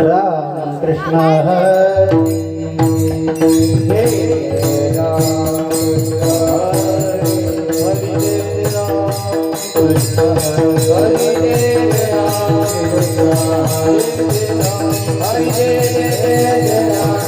राम कृष्ण हरी हे राम कृष्ण हरि जय राम कृष्ण हरि जय राम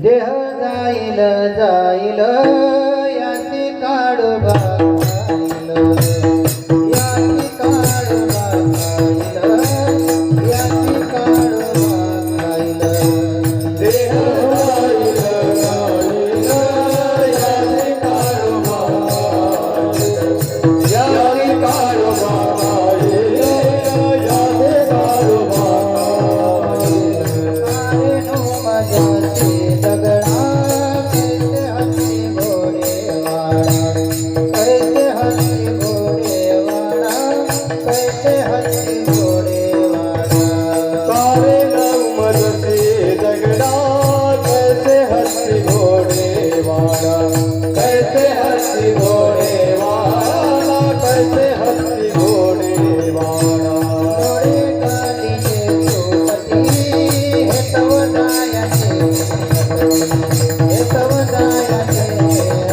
देह जाईल जाईल याची काळोबा जाईल याची काळोबा जाईल याची काळोबा जाईल देह जाईल जाईल याची काळोबा याची काळोबा जाईल याची काळोबा अरे नो माझ्याची दगडा कैसे हत्ती घोडे वाडा कैसे हत्ती घोडे वाडा कैसे हत्ती घोडे वाडा सारे नव मजसी दगडा कैसे हत्ती घोडे वाडा कैसे हत्ती घोडे वाडा कैसे हत्ती घोडे वाडा डोळे कालीचे चोपती हे तव जायाचे हे तव जायाचे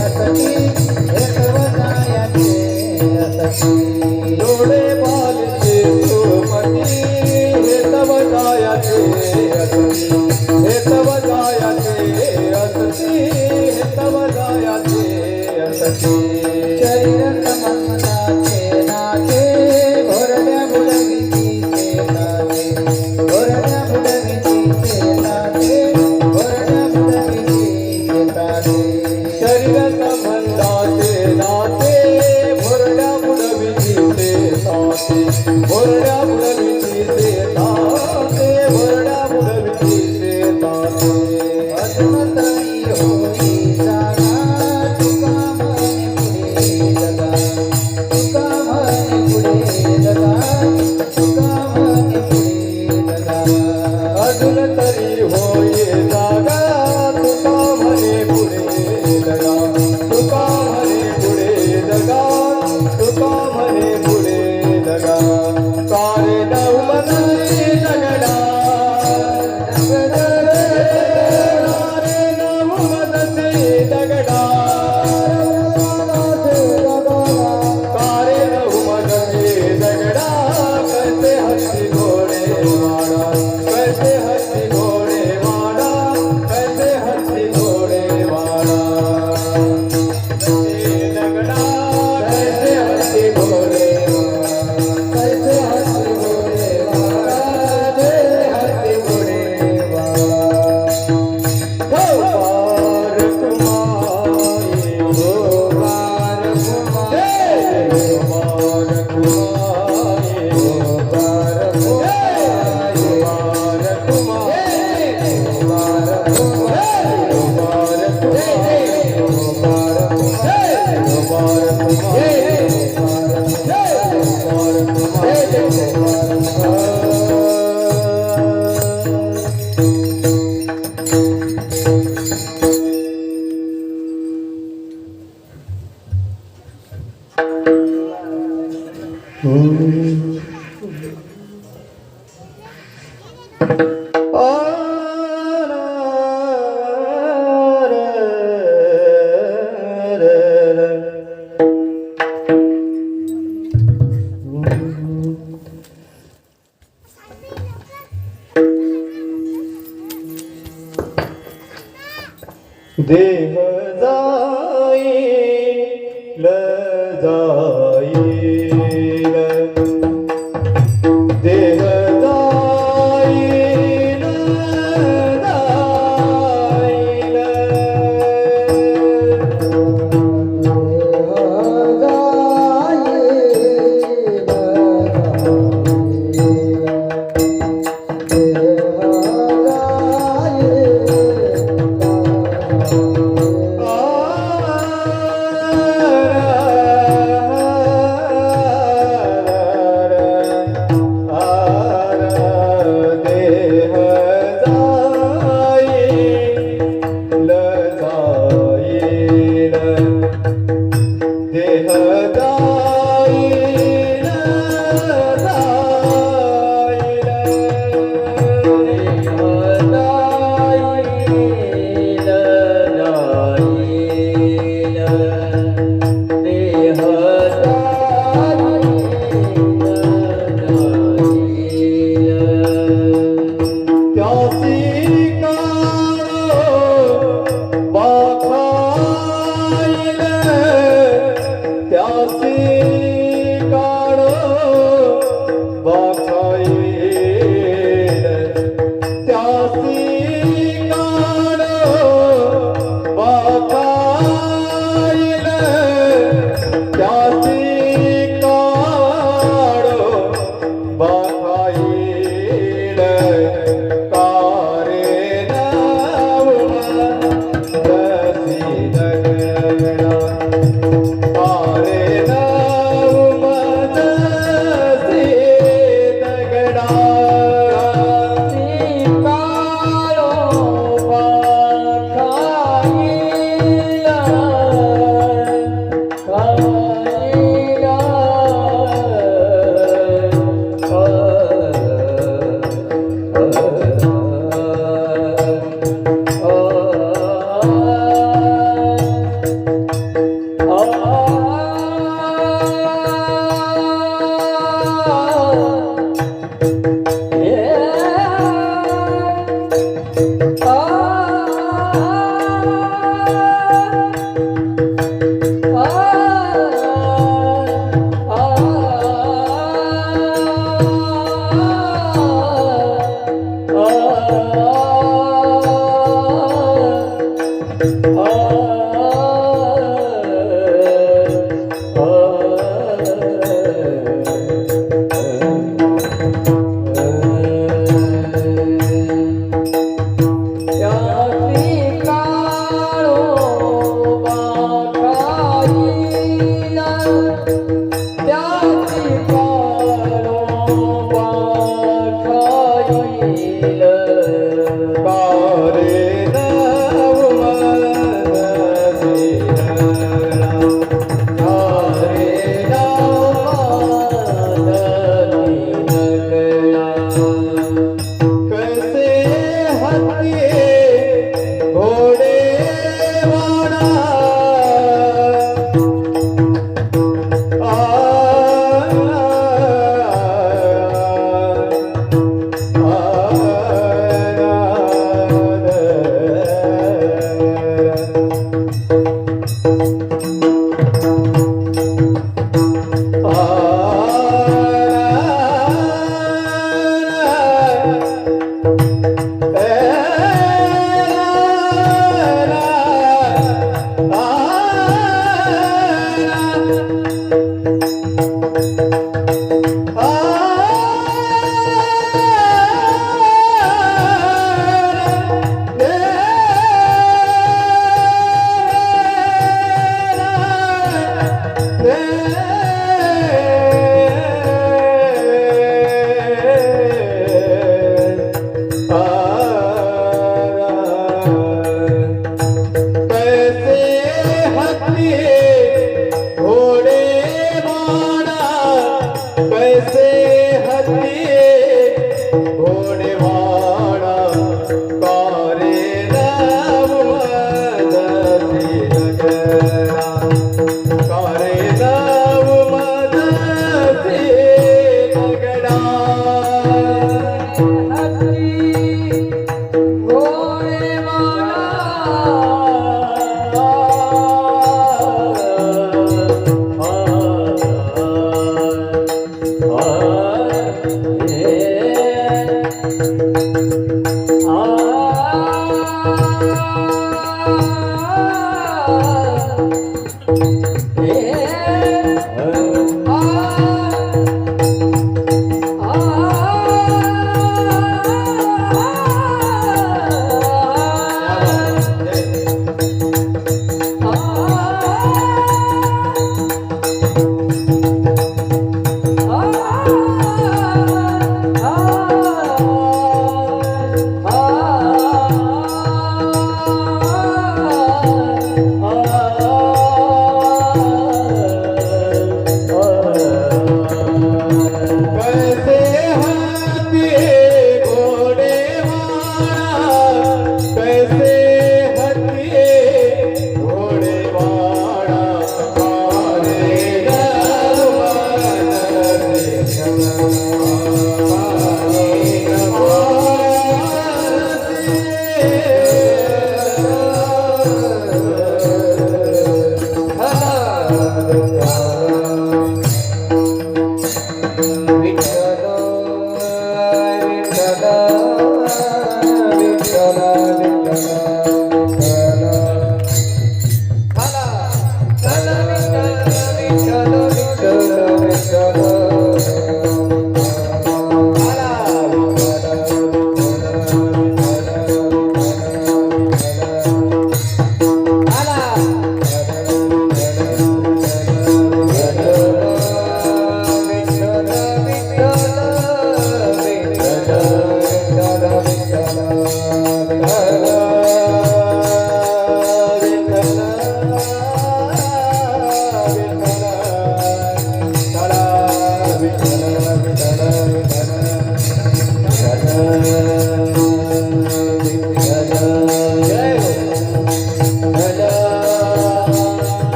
असती हे तव जायाचे असती डोळे बालचे चोपती हे तव जायाचे असती हे तव जायाचे असती हे तव जायाचे असती शरीर समंताचे नाते भोरड्या बुडवीचे नाते भोरड्या बुडवीचे नाते भोरड्या बुडवीचे नाते शरीर संबंधाचे नाते भोरड्या बुडवीचे नाते भोरड्या बुडवीचे नाते भोरड्या बुडवीचे नाते अजूनतरी होई जागा तुका म्हणे पुढे जगा तुका म्हणे पुढे जगा तुका म्हणे पुढे जगा अजून तरी होई जागा तुका म्हणे पुढे जगा तुका म्हणे पुढे जगा तुका म्हणे पुढे जगा सारे नव मनसी दगडा सारे नव मनसी दगडा सारे नव मनसी दगडा कैसे हत्ती घोडे वाडा कैसे हत्ती घोडे वाडा कैसे हत्ती घोडे वाडा दगडा कैसे हत्ती घोडे कैसे हत्ती घोडे वाडा कैसे हत्ती घोडे वाडा हो पार कुमारी हो पार कुमारी हो पार कुमारी हो पार कुमारी पार कुमारी पार कुमारी पार कुमारी पार कुमारी पार देह जाईल जाईल देह जाईल जाईल देह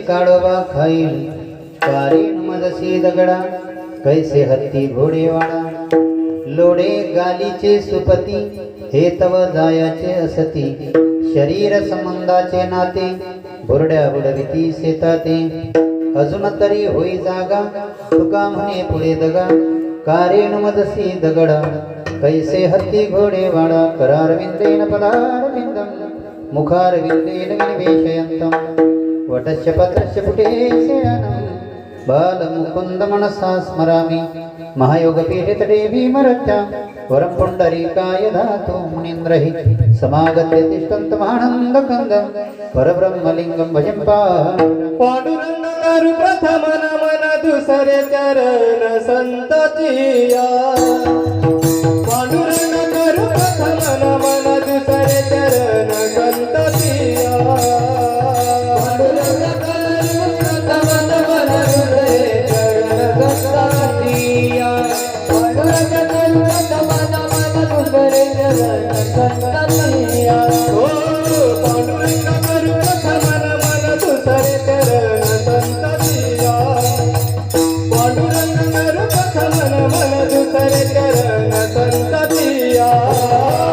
काळोबा खाईल कारीन मजसी दगडा कैसे हत्ती घोडेवाडा लोडे गालीचे सुपती हे तव जायाचे असती शरीर संबंधाचे नाते बुरड्या बुडविती शेताते अजून तरी होई जागा तुका म्हणे पुढे दगा कारेण मदसी दगडा कैसे हत्ती घोडे वाडा करार विंदेन पदार विंदम मुखार विंदेन विनिवेशयंतम वटस्य पत्रस्य पुटेशयनम बाल मुकुंद मनसा स्मरामि महायोगपीठे तटे भीमरत्या वरं पुंडरीकाय धातु मुनीन्द्रहि समागत्य तिष्ठन्तमानन्दकन्दं परब्रह्मलिङ्गं भजं पांडुरंग करू प्रथम नमन दुसरे चरण संततिया पांडुरंग करू प्रथम नमन दुसरे चरण संततिया पांडुरंग करू प्रथम नमन दुसरे चरण संततिया पांडुरंग करू प्रथम नमन दुसरे चरण संततिया ओ पांडुरंग करू प्रथम नमन दुसरे चरण संततिया पांडुरंग करू प्रथम नमन दुसरे चरण संततिया पांडुरंग करू प्रथम नमन दुसरे चरण संततिया पांडुरंग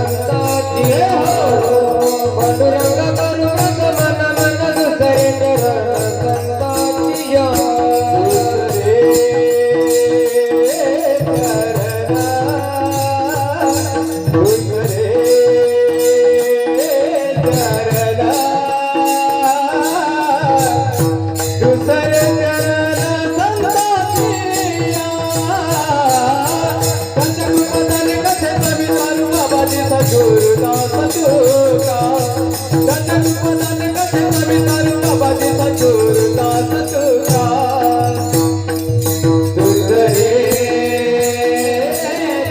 करू प्रथम नमन दुसरे चरण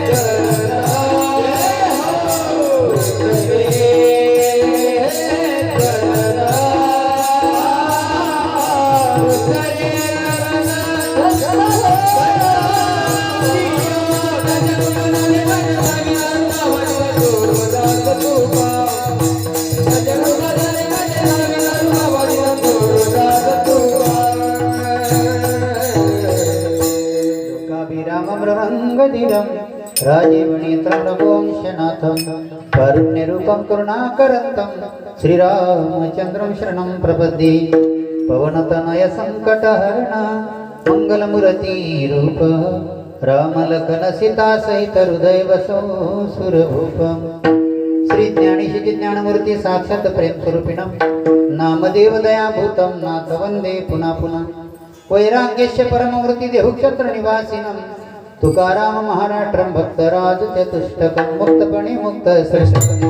संततिया राजीवनेत्रवंशनाथं कारुण्यरूपं करुणाकरन्तं श्रीरामचन्द्रं शरणं प्रपद्ये पवनतनय संकटहरण मंगलमूर्तिरूप रामलखन सीता सहित हृदय बसो सुरभूपं श्री ज्ञानेशी ज्ञानमूर्ती साक्षात प्रेम स्वरूपिणं नामदेव दयाभूतं नाथ वंदे पुनः पुनः वैराग्यस्य परममूर्ती देहुक्षत्र निवासिनं तुकाराम महाराष्ट्र भक्तराज चतुष्टकं मुक्तपणे मुक्त श्रेष्ठपणे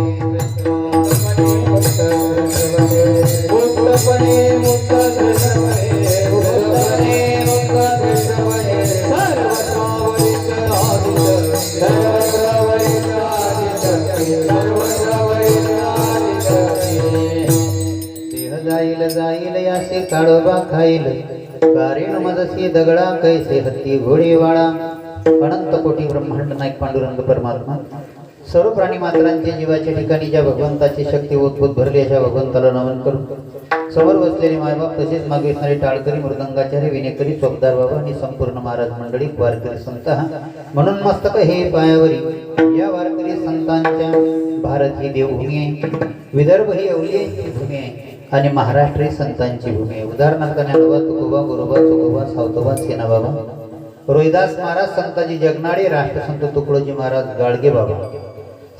मुक्तपणे मुक्त श्रेष्ठपणे मुक्तपणे मुक्त श्रेष्ठपणे देह जाईल जाईल यासे काळोबा खाईल कारेण मदसी दगडा कैसे हत्ती घोडेवाळा अनंत कोटी ब्रह्मांड नायक पांडुरंग परमात्मा सर्व प्राणी मात्रांचे जीवाच्या ठिकाणी ज्या भगवंताची शक्ती ओतपोत भरली अशा भगवंताला नमन करून समोर बसलेले मायबाप तसेच मागे असणारे टाळकरी मृदंगाचार्य विनेकरी चोपदार बाबा आणि संपूर्ण महाराज मंडळी वारकरी संत म्हणून मस्तक हे पायावरी या वारकरी संतांच्या भारत ही देवभूमी आहे विदर्भ ही अवलियांची भूमी आहे आणि महाराष्ट्र ही संतांची भूमी आहे उदाहरणार्थ ज्ञानोबा तुकोबा गुरोबा चोगोबा सावतोबा सेनाबाबा रोहिदास महाराज संताजी जगनाडे राष्ट्रसंत तुकडोजी महाराज गाडगे बाबा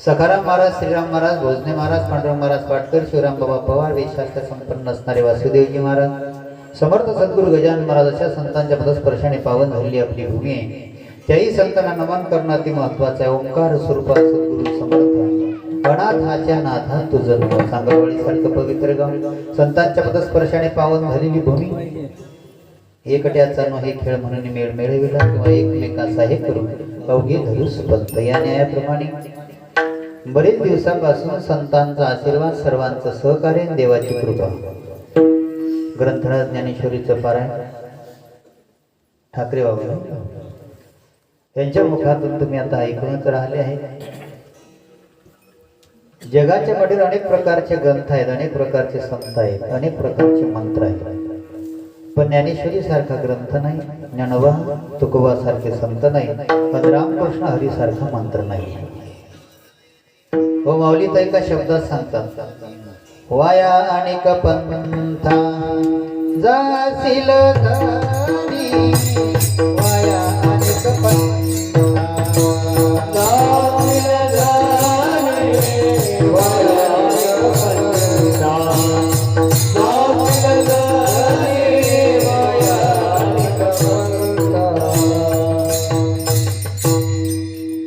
सखाराम महाराज श्रीराम महाराज भोजने महाराज पांडुरंग महाराज पाटकर शिवराम बाबा पवार वेदशास्त्र संपन्न असणारे वासुदेवजी महाराज समर्थ सद्गुरू गजानन महाराज अशा संतांच्या पदस्पर्शाने पावन झालेली आपली भूमी आहे त्याही संतांना नमन करणं अति महत्वाचं आहे ओंकार स्वरूपा सद्गुरू समर्थ अनाथाच्या नाथा तुझं सांगरवाडी सारखं पवित्र गाव संतांच्या पदस्पर्शाने पावन झालेली भूमी एकट्याचा न हे खेळ म्हणून मेळ मिळविला किंवा एकमेकांचा हे करून अवघे धरू सुपंत या न्यायाप्रमाणे बरेच दिवसांपासून संतांचा आशीर्वाद सर्वांचं सहकार्य देवाची कृपा ग्रंथराज ज्ञानेश्वरीचं पारायण ठाकरे बाबा यांच्या मुखातून तुम्ही आता ऐकूनच राहिले आहे जगाच्या पाठीवर अनेक प्रकारचे ग्रंथ आहेत, अनेक प्रकारचे संत आहेत, अनेक प्रकारचे मंत्र आहेत, पण ज्ञानेश्वरी सारखा ग्रंथ नाही, ज्ञानोबा तुकोबा सारखे संत नाही, पण रामकृष्ण हरी सारखा मंत्र नाही. हो माऊली तर एका शब्दात सांगतात, वाया अनेक पंथा जाशील धनी, वाया अनेक पंथा जाशील धनी, वाया अनेक पंथा, जाशील धनी, वाया अनेक पंथा.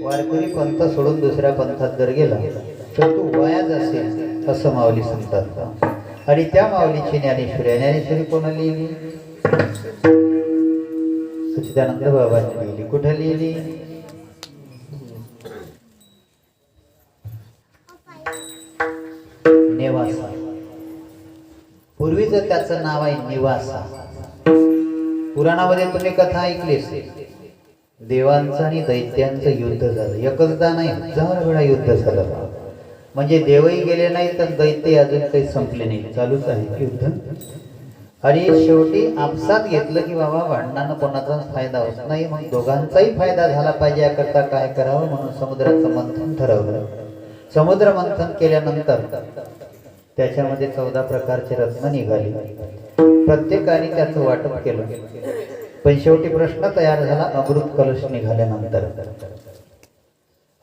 वारकरी पंथ सोडून दुसऱ्या पंथात जर गेला तर तू वायाच असेल असं माऊली सांगतात. आणि त्या माऊलीची ज्ञानेश्वरी कोणा लिहिली? सच्चिदानंद बाबांनी लिहिली. कुठे लिहिली? नेवासा. पूर्वीच त्याचं नाव आहे निवासा. पुराणामध्ये तुम्ही कथा ऐकलीस, देवांचं आणि दैत्यांचं युद्ध झालं. एकचदा नाही, 1000 वेळा युद्ध झालं. म्हणजे देवही गेले नाही तर दैत्य अजून काही संपले नाही, चालूच आहे युद्ध. आणि शेवटी आपसात घेतलं की बाबा भांडणानं कोणाचाच फायदा होत नाही, मग दोघांचाही फायदा झाला पाहिजे, याकरता काय करावं म्हणून समुद्राचं मंथन ठरवलं. समुद्र मंथन केल्यानंतर त्याच्यामध्ये 14 प्रकारचे रत्न निघाले. प्रत्येकाने त्याचं वाटप केलं, पण शेवटी प्रश्न तयार झाला. अमृत कलश निघाल्यानंतर,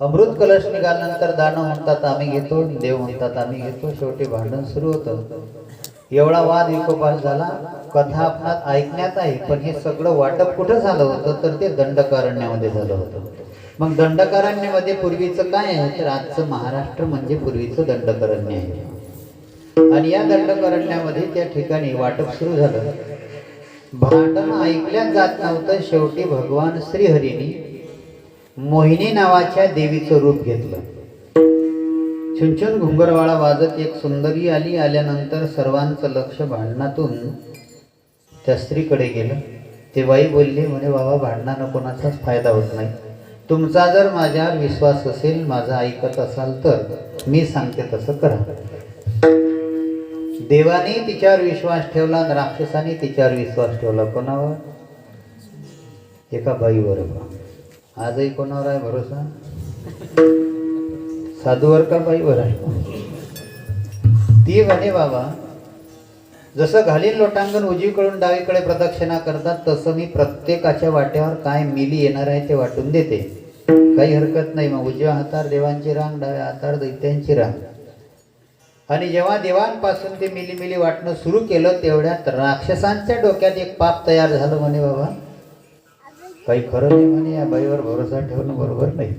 अमृत कलश निघाल्यानंतर दानव म्हणतात आम्ही घेतो, देव म्हणतात आम्ही घेतो. शेवटी भांडण सुरू होतं. एवढा वाद विकोपास झाला. कथा आपणात ऐकण्यात आहे, पण हे सगळं वाटप कुठं झालं होतं तर ते दंडकारण्यामध्ये झालं होतं. मग दंडकारण्यामध्ये पूर्वीचं काय आहे तर आजचं महाराष्ट्र म्हणजे पूर्वीचं दंडकारण्य आहे. आणि या दंडकारण्यामध्ये त्या ठिकाणी वाटप सुरू झालं. भांडण ऐकल्याच जात नव्हतं. शेवटी भगवान श्रीहरीने मोहिनी नावाच्या देवीचं रूप घेतलं. छुनछुन घुंगरवाळा वाजत एक सुंदरी आली. आल्यानंतर सर्वांचं लक्ष भांडणातून त्या स्त्रीकडे गेलं. ते बाई बोलली म्हणे बाबा भांडणानं कोणाचाच फायदा होत नाही. तुमचा जर माझ्यावर विश्वास असेल, माझा ऐकत असाल तर मी सांगते तसं करा. देवाने तिच्यावर विश्वास ठेवला आणि राक्षसाने तिच्यावर विश्वास ठेवला. कोणावर? एका बाईवर. आजही कोणावर आहे भरोसा? साधूवर का बाईवर आहे? ती म्हणे बाबा जसं घालीन लोटांगण उजवीकडून डावीकडे प्रदक्षिणा करतात, तसं मी प्रत्येकाच्या वाट्यावर काय मिली येणार आहे ते वाटून देते, काही हरकत नाही. मग उजव्या हातावर देवांची रांग, डाव्या हातावर दैत्यांची रांग. आणि जेव्हा देवांपासून ते मिली मिली वाटणं सुरू केलं, तेवढ्यात राक्षसांच्या डोक्यात एक पाप तयार झालं. म्हणे बाबा काही खरं नाही, म्हणे या बाईवर भरोसा ठेवणं बरोबर नाही.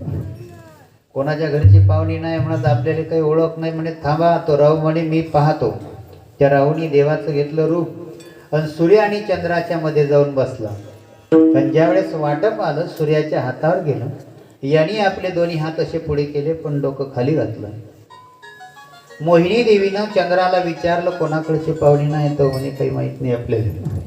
कोणाच्या घरची पाहुणी नाही म्हणत, आपल्याला काही ओळख नाही म्हणे, थांबा तो राहू म्हणे मी पाहतो. त्या राहूनी देवाचं घेतलं रूप आणि सूर्य आणि चंद्राच्या मध्ये जाऊन बसला. आणि ज्यावेळेस वाटप आलं सूर्याच्या हातावर गेलं. यांनी आपले दोन्ही हात असे पुढे केले, पण डोकं खाली घातलं. मोहिनी देवीनं चंद्राला विचारलं कोणाकडची पाहुणी नाही, तो म्हणे काही माहित नाही आपल्याला.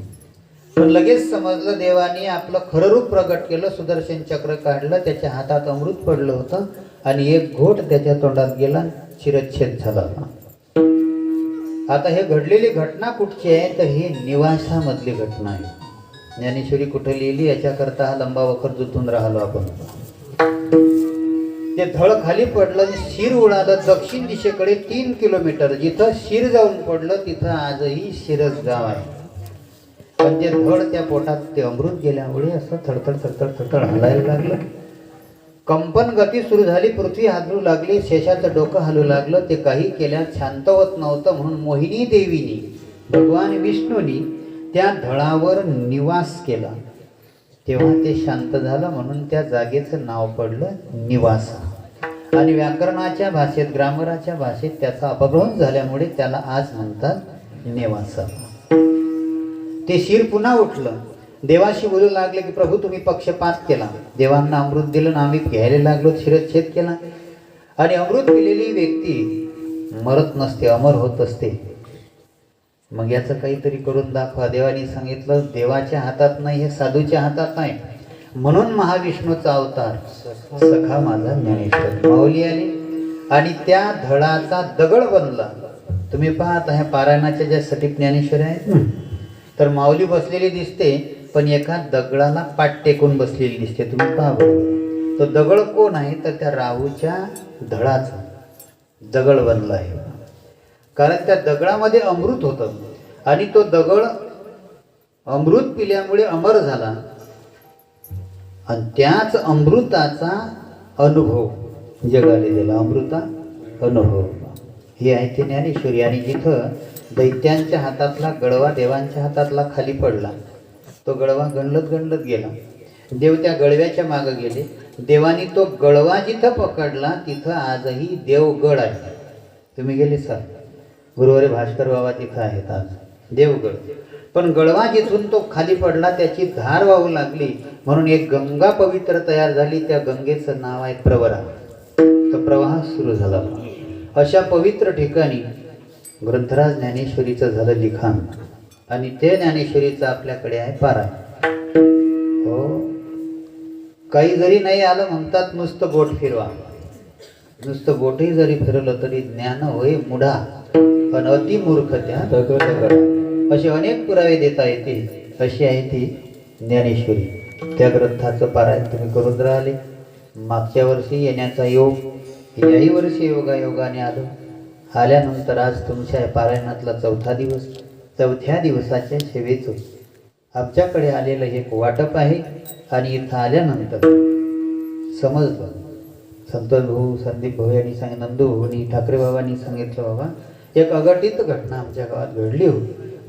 पण लगेच समजलं देवाने आपलं खरं रूप प्रगट केलं. सुदर्शन चक्र काढलं, त्याच्या हातात अमृत पडलं होतं आणि एक घोट त्याच्या तोंडात गेला, शिरच्छेद झाला. आता हे घडलेली घटना कुठची आहे तर ही निवासामधली घटना आहे. ज्ञानेश्वरी कुठे लिहिली याच्याकरता हा लंबा वखर जुतून राहिलो आपण. ते धड खाली पडलं, शिर उडालं दक्षिण दिशेकडे 3 किलोमीटर. जिथं शिर जाऊन पडलं तिथं आजही शिरस गाव आहे. पण ते धड त्या पोटात ते अमृत गेल्यामुळे असं थडथड थडथड थडथड हलायला लागलं. कंपन गती सुरू झाली, पृथ्वी हादरू लागली, शेषाचं डोकं हलू लागलं. ते काही केल्यास शांत होत नव्हतं, म्हणून मोहिनी देवीनी भगवान विष्णूनी त्या धडावर निवास केला. तेव्हा ते शांत झालं, म्हणून त्या जागेचं नाव पडलं निवासा. आणि व्याकरणाच्या भाषेत, ग्रामराच्या भाषेत त्याचा अपभ्रंश झाल्यामुळे त्याला आज म्हणतात नेवासा. ते शिर पुन्हा उठलं. देवाशी बोलू लागले की प्रभू तुम्ही पक्षपात केला, देवांना अमृत दिलं ना आम्ही घ्यायला लागलो, शिरच्छेद केला. आणि अमृत पिलेली व्यक्ती मरत नसते, अमर होत असते. मग याचं काहीतरी करून दाखवा. देवानी सांगितलं देवाच्या हातात नाही, हे साधूच्या हातात नाही. म्हणून महाविष्णूचा अवतार सखा माझा ज्ञानेश्वर. माऊली आली आणि त्या धडाचा दगड बनला. तुम्ही पाहता ह्या पारायणाच्या ज्या सटीक ज्ञानेश्वरी आहेत ना, तर माऊली बसलेली दिसते, पण एका दगडाला पाठ टेकून बसलेली दिसते. तुम्ही पहा बरं. तो दगड कोण आहे तर त्या राहूच्या धडाचा दगड बनला आहे. कारण त्या दगडामध्ये अमृत होतं आणि तो दगड अमृत पिल्यामुळे अमर झाला आणि त्याच अमृताचा अनुभव जगाला दिला. अमृता अनुभव ही आहे ती ज्ञानेश्वरी. आणि जिथं दैत्यांच्या हातातला गडवा देवांच्या हातातला खाली पडला, तो गडवा गणलत गणलत गेला. देव त्या गडव्याच्या मागं गेले. देवानी तो गडवा जिथं पकडला तिथं आजही देवगड आहे. तुम्ही गेले सर, गुरुवारी भास्कर बाबा तिथं आहेत आज देवगड. पण गडवा जिथून तो खाली पडला त्याची धार वाहू लागली म्हणून एक गंगा पवित्र तयार झाली. त्या गंगेचं नाव आहे प्रवरा. तो प्रवाह सुरू झाला. अशा पवित्र ठिकाणी ग्रंथराज ज्ञानेश्वरीचं झालं लिखाण आणि ते ज्ञानेश्वरीचं आपल्याकडे आहे पारायण. हो, काही जरी नाही आलं म्हणतात नुसतं बोट फिरवा. नुसतं बोटही जरी फिरवलं तरी ज्ञान होय मुढा पण अति मूर्ख त्या दगड. असे अनेक पुरावे देता येतील. अशी आहे ती ज्ञानेश्वरी. त्या ग्रंथाचं पारायण तुम्ही करून राहिले. मागच्या वर्षी येण्याचा योग, याही वर्षी योगाने आलो. आल्यानंतर आज तुमच्या पारायणातला चौथा दिवस. चौथ्या दिवसाच्या सेवेचं आमच्याकडे आलेलं एक वाटप आहे. आणि इथं आल्यानंतर समजलं, संतोष भाऊ, संदीप भाऊ यांनी सांगितलं, नंदू भाऊनी, ठाकरे बाबांनी सांगितलं, बाबा एक अघटित घटना आमच्या गावात घडली हो.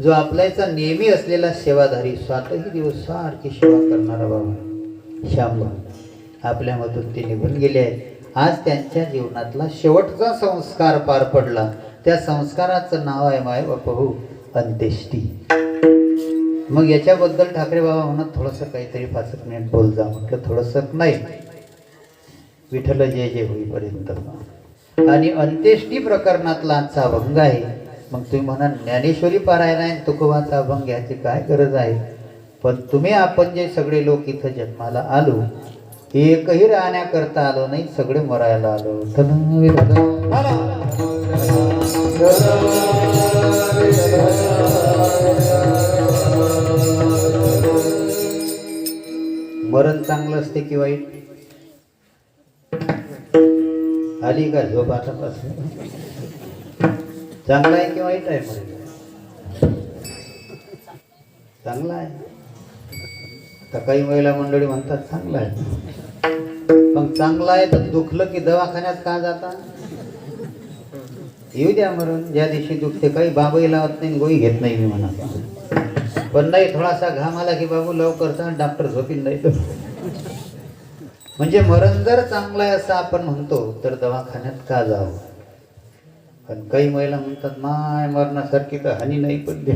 जो आपल्याचा नेहमी असलेला सेवाधारी, सातही दिवस सारखी सेवा करणारा बाबा श्यामभाऊ आपल्यामधून ते निघून गेले आहेत. आज त्यांच्या जीवनातला शेवटचा संस्कार पार पडला. त्या संस्काराचं नाव आहे माय बापू अंत्येष्टी. मग याच्याबद्दल ठाकरे बाबा म्हणत थोडंसं काहीतरी 5 मिनिट बोल जा. म्हटलं थोडंसं नाही, विठ्ठल जय जय होईपर्यंत. आणि अंत्येष्टी प्रकरणातला आजचा अभंग आहे. मग तुम्ही म्हणा ज्ञानेश्वरी पारायण आहे, तुकोबाचा अभंग घ्यायची काय गरज आहे. पण तुम्ही आपण जे सगळे लोक इथं जन्माला आलो, एकही राहण्याकरता आलो नाही, सगळे मरायला आलो. मरण चांगलं असते की वाईट? आली का झोप आतापासून? चांगला आहे की वाईट आहे? मरण चांगला आहे. तर काही महिला मंडळी म्हणतात चांगला आहे. पण चांगला आहे तर दुखलं की दवाखान्यात का जाता? येऊ द्या मरण. ज्या दिवशी दुखते काही बाबाही लावत नाही, गोळी घेत नाही मी म्हणा. पण नाही, थोडासा घाम आला की बाबू लवकर सांग, डॉक्टर झोपीन नाही तर. म्हणजे मरण जर चांगलं आहे असं आपण म्हणतो तर दवाखान्यात का जावं? पण काही महिला म्हणतात माय मरणासारखी तर हानी नाही पडली.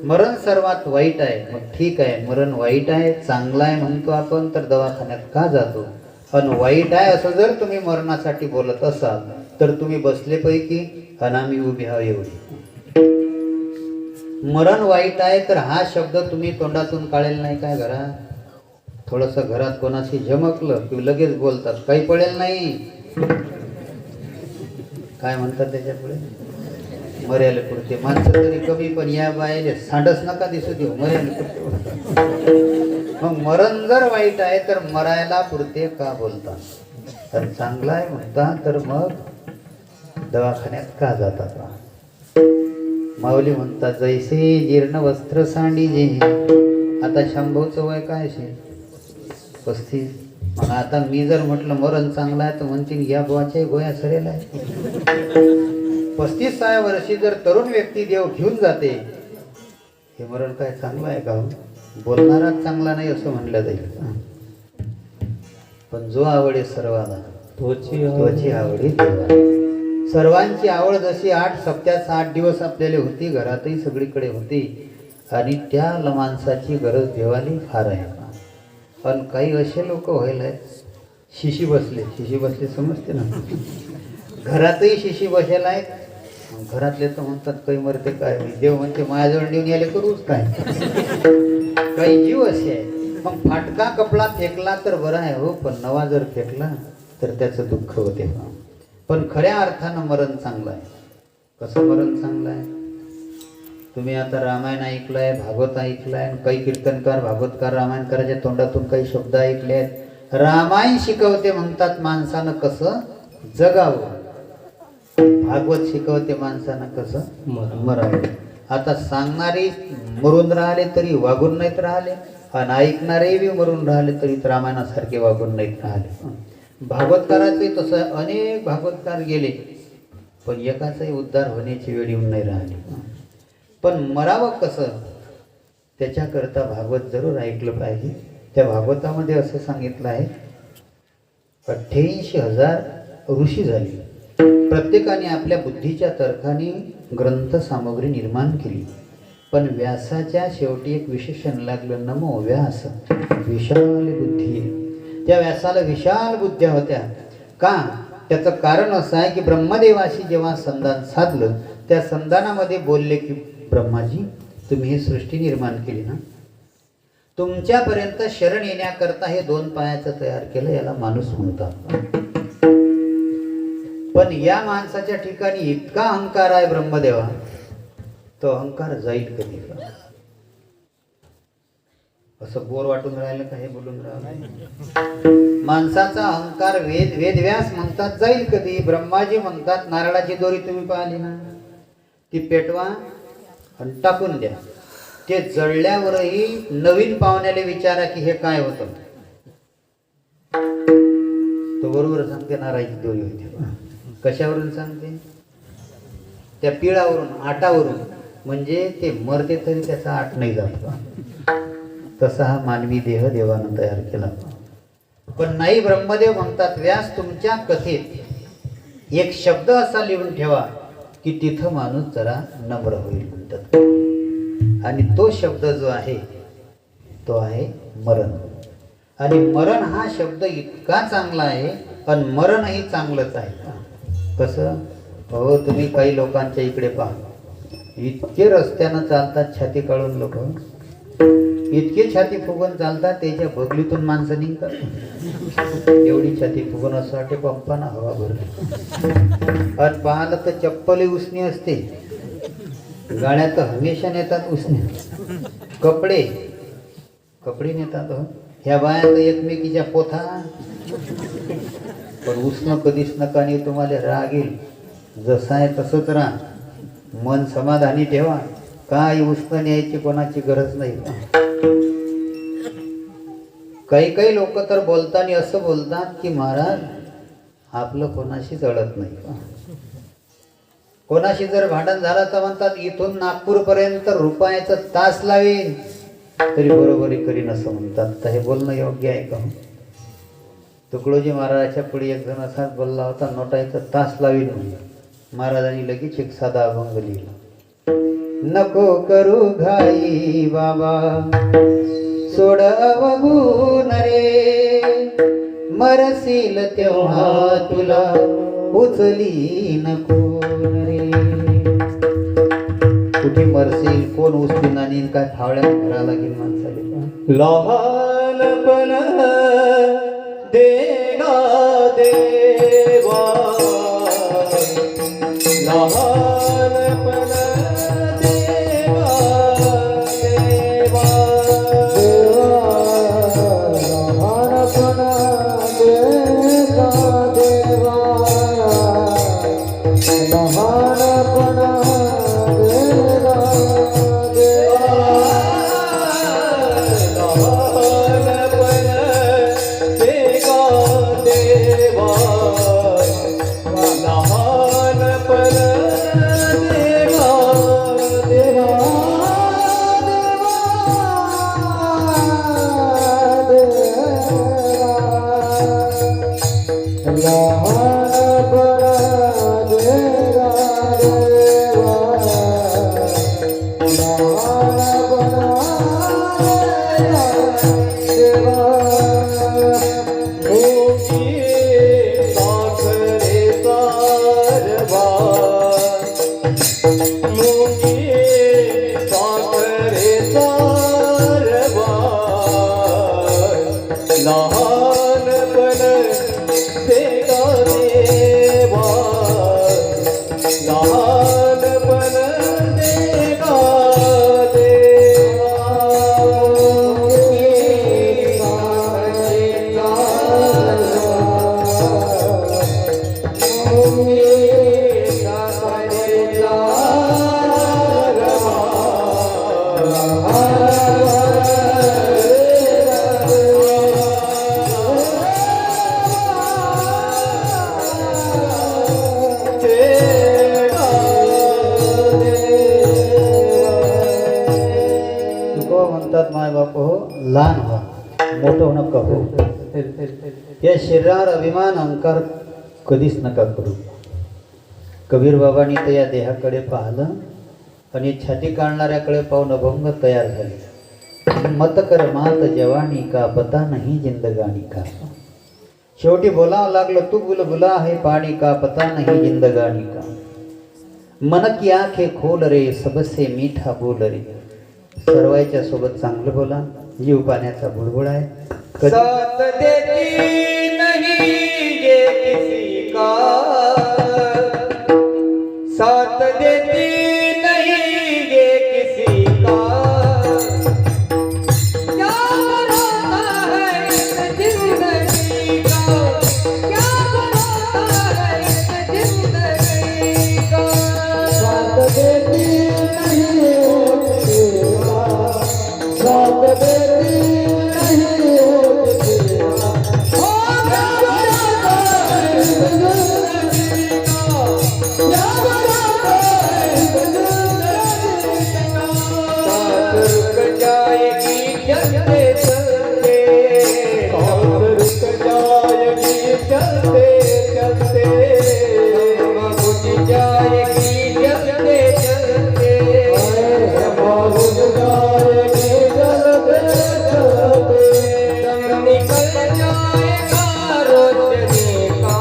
मरण सर्वात वाईट आहे. मग ठीक आहे, मरण वाईट आहे, चांगलं आहे म्हणतो आपण, तर दवाखान्यात का जातो? पण वाईट आहे असं जर तुम्ही मरणासाठी बोलत असाल तर तुम्ही बसलेपैकी आणि आम्ही उभी आहो एवढी. मरण वाईट आहे तर हा शब्द तुम्ही तोंडातून काढेल नाही काय? घरात थोडंसं घरात कोणाशी झमकलं की लगेच बोलतात, काही पडेल नाही. काय म्हणतात त्याच्यापुढे? मर्याले पुरते. माणसं तरी कमी पण या बायले सांडच नका दिसू देऊ, मर्याले पुरते. मग मरण जर वाईट आहे तर मरायला पुरते का बोलता? तर चांगला आहे म्हणता तर मग दवाखान्यात का जातात? माऊली म्हणतात जैसे जीर्ण वस्त्र सांडीजे. आता शंभूचं वय काय असेल? 35. मग आता मी जर म्हटलं मरण चांगलं आहे तर म्हणतील या बुवाच्या गोया सरेल आहे. 35व्या वर्षी जर तरुण व्यक्ती देव घेऊन जाते, हे मरण काय चांगलं आहे का? बोलणाराच चांगला नाही असं म्हणलं जाईल. पण जो आवडे सर्वांना तोची आवडी देवा. सर्वांची आवड जशी 8 सप्त्यात 8 दिवस आपल्याला होती, घरातही सगळीकडे होती, आणि त्या माणसाची गरज देवाली फार आहे. पण काही असे लोक व्हायला आहेत, शिशी बसले समजते ना? घरातही शिशी बसेल आहेत. घरातले तर म्हणतात काही मरते काय, देव म्हणते माझ्याजवळ नेऊन यायला करूच काय. काही जीव असे आहे. मग फाटका कपडा फेकला तर बरा आहे हो, पण नवा जर फेकला तर त्याचं दुःख होते. पण खऱ्या अर्थानं मरण चांगलं आहे. कसं मरण चांगलं आहे? तुम्ही आता रामायण ऐकलंय, भागवत ऐकलंय, काही कीर्तनकार भागवतकार रामायणकाराच्या तोंडातून काही शब्द ऐकले आहेत. रामायण शिकवते म्हणतात माणसानं कसं जगावं, भागवत शिकवते माणसानं कसं मरावं. आता सांगणारे मरून राहिले तरी वागून नाहीत राहिले, आणि ऐकणारे बी मरून राहिले तरी रामायणासारखे वागून नाहीत राहिले. भागवतकाराचे तसं अनेक भागवतकार गेले, पण एकाचाही उद्धार होण्याची वेळ येऊन नाही राहिली. पण मरावं कसं त्याच्याकरता भागवत जरूर ऐकलं पाहिजे. त्या भागवतामध्ये असं सांगितलं आहे, 88,000 ऋषी झाले. प्रत्येकाने आपल्या बुद्धीच्या तर्काने ग्रंथ सामग्री निर्माण केली. पण व्यासाच्या शेवटी एक विशेषण लागलं, नमो व्यास विशाल बुद्धी. त्या व्यासाला विशाल बुद्ध्या होत्या. का? त्याचं कारण असं आहे की ब्रह्मदेवाशी जेव्हा संधान साधलं, त्या संधानामध्ये बोलले की ब्रह्माजी, तुम्ही ही सृष्टी निर्माण केली ना, तुमच्यापर्यंत शरण येण्याकरता हे 2 पायाचं तयार केलं, याला माणूस म्हणतात. पण या माणसाच्या ठिकाणी इतका अहंकार आहे ब्रह्मदेवा, तो अहंकार जाईल कधी? असं बोर वाटून राहिलं का हे बोलून राहिलं? माणसाचा अहंकार वेदव्यास म्हणतात जाईल कधी. ब्रह्माजी म्हणतात नारळाची दोरी तुम्ही पाहिली ना, ती पेटवा आणि टाकून द्या. ते जळल्यावरही नवीन पाहुण्याला विचारा की हे काय होतं, तो बरोबर सांगते नारळाची दोरी होती. कशावरून सांगते? त्या पिळावरून, आटावरून. म्हणजे ते मरते तरी त्याचा आट नाही जात. तसा हा मानवी देह देवानं तयार केला. पण नाही, ब्रह्मदेव म्हणतात व्यास तुमच्या कथेत एक शब्द असा लिहून ठेवा की तिथं माणूस जरा नम्र होईल म्हणतात. आणि तो शब्द जो आहे तो आहे मरण. आणि मरण हा शब्द इतका चांगला आहे, आणि मरणही चांगलंच आहे. कसं? हो, तुम्ही काही लोकांच्या इकडे पहा, इतके रस्त्यानं चालतात छाती काढून लोक, इतके छाती फुगून चालतात, त्याच्या बगलीतून माणसं निघतात. एवढी छाती फुगून असं वाटते पंपाना हवा भरली. आणि पाहिलं तर चप्पल उसणी असते, गाड्या तर हमेशा नेतात उसणे, कपडे नेतात. ह्या बाया तर एकमेकीच्या पोथा. पण उष्ण कधीच नका, आणि तुम्हाला राग येईल. जसं आहे तसंच राहा, मन समाधानी ठेवा. काय उष्ण न्यायची कोणाची गरज नाही. काही लोक तर बोलताना असं बोलतात की महाराज आपलं कोणाशी जळत नाही. कोणाशी जर भांडण झालं तर म्हणतात इथून नागपूरपर्यंत रुपयाचं तास लावीन तरी बरोबरी करीन असं म्हणतात. तर हे बोलणं योग्य आहे का? तुकडोजी महाराजाच्या पुढे एक जण असाच बोलला होता, नोटायचं तास लावीन म्हणून. महाराजांनी लगेच एक साधा अभंग लिहिला, नको करू घाई बाबा सोड अवगुण रे, मरशील तेव्हा तुला उचली कोण रे. कुठे मरशील, कोण उचलून आणि काय फावळ्या भरा लागेल माणसाला. लहानपण देगा देवा, लहानपण देगा देवा, लहानपण देगा देवा, लहानपण देगा देवा, लहानपण देगा देवा, लहानपण देगा बाप हो लहान व्हा, मोठं होणं का हो. या शरीरावर अभिमान अहंकार कधीच नका करू. कबीर बाबांनी तर या देहाकडे पाहिलं आणि छाती काढणाऱ्याकडे पाहून अभंग तयार झाले. मत कर मात जवानी का पता नाही जिंदगानी का. शेवटी बोलावं लागलं, तू बुलबुला है पाणी का पता नाही जिंदगानी का. मन की आंखें खोल रे सबसे मीठा बोल रे. सर्वांच्या सोबत चांगलं बोला. जीव पाण्याचा बुडबुड आहे. साथ देती नहीं ये किसी का, साथ देती नहीं ये किसी का. क्या भरोसा है इस जिंदगी का, क्या भरोसा है इस जिंदगी का. साथ देती नहीं ये किसी का, साथ देती नहीं ये किसी का. हो क्या भरोसा है इस जिंदगी का, क्या भरोसा है इस जिंदगी का. साथ रुक जाएगी चलते चलते, साथ रुक जाएगी चलते चलते, बुझ जाएगी चलते चलते, बुझ जाएगी चलते चलते. दम निकल जाएगा रोशनी का,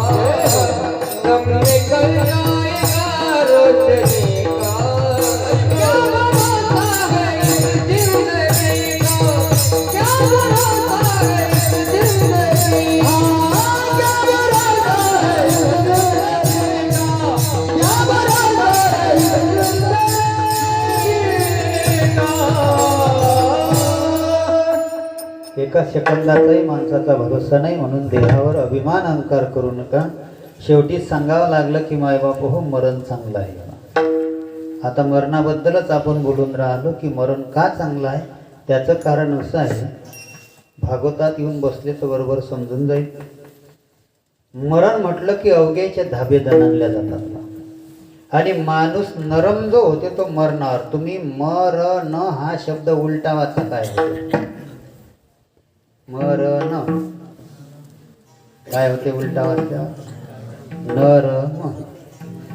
दम निकल जाएगा रोशनी का. क्या भरोसा है इस जिंदगी का, क्या भरोसा है इस जिंदगी का. क्या भरोसा है इस जिंदगी का, क्या भरोसा है इस जिंदगी का. एका सेकंदाचाही माणसाचा भरोसा नाही, म्हणून देहावर अभिमान अहंकार करू नका. शेवटी सांगावं लागलं की मायबाप हो मरण चांगलं आहे. आता मरणाबद्दलच आपण बोलून राहिलो की मरण का चांगलं आहे. त्याचं कारण असं आहे, भागवतात येऊन बसले तर बरोबर समजून जाईल. मरण म्हटलं की अवघ्याचे धाबे दणाणल्या जातात आणि माणूस नरम जो होते तो मरणार. तुम्ही मरण हा शब्द उलटा वाचा काय होते. मरण काय होते उलटा वाचा. नरम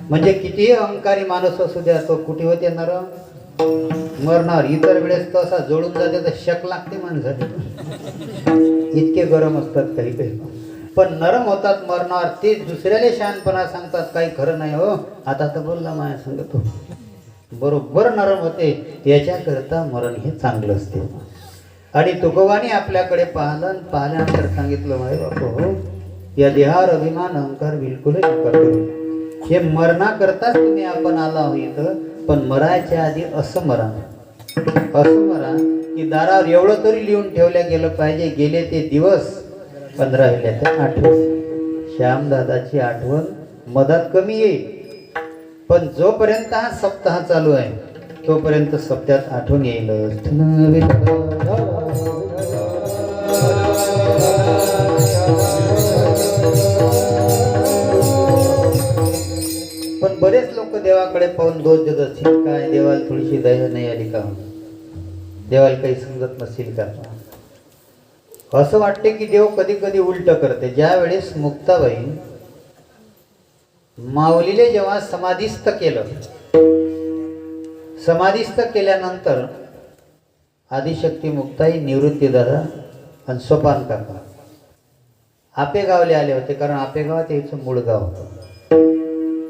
म्हणजे कितीही अहंकारी माणूस असू द्या तो कुठे होते नरम मरणार. इतर वेळेस तो असा जोडून जाते तर शक लागते माणसाला. इतके गरम असतात काही काही, पण नरम होतात मरणार. ते दुसऱ्याला शहाणपणा सांगतात काही खरं नाही हो. आता तर बोलला माया सांगतो बरोबर नरम होते. याच्याकरता मरण हे चांगलं असते. आणि तुकोबाने आपल्याकडे पाहिलं, पाहिल्यानंतर सांगितलं माय बाप हो या देहावर अभिमान अहंकार बिलकुलही नका करू. हे मरणाकरताच तुम्ही आपण आला होईत, पण मरायच्या आधी असं मरा, असं मरा की दारावर एवढं तरी लिहून ठेवल्या गेलं पाहिजे, गेले ते दिवस 15 राहिले तर आठवण. श्यामदादाची आठवण मधात कमी येईल, पण जोपर्यंत हा सप्ताह चालू आहे तोपर्यंत सप्त्यात आठवण येईल. पण बरेच लोक देवाकडे पाहून दोष देत असतील, काय देवाला थोडीशी दया नाही आली का, देवाला काही समजत नसेल का. असं वाटते की देव कधी कधी उलट करते. ज्या वेळेस मुक्ताबाई माऊलीले जेव्हा समाधिस्थ केलं, समाधिस्थ केल्यानंतर आदिशक्ती मुक्ताई, निवृत्ती दादा आणि सोपान काका आपेगावले आले होते. कारण आपेगावात याचं मूळ गाव होतं.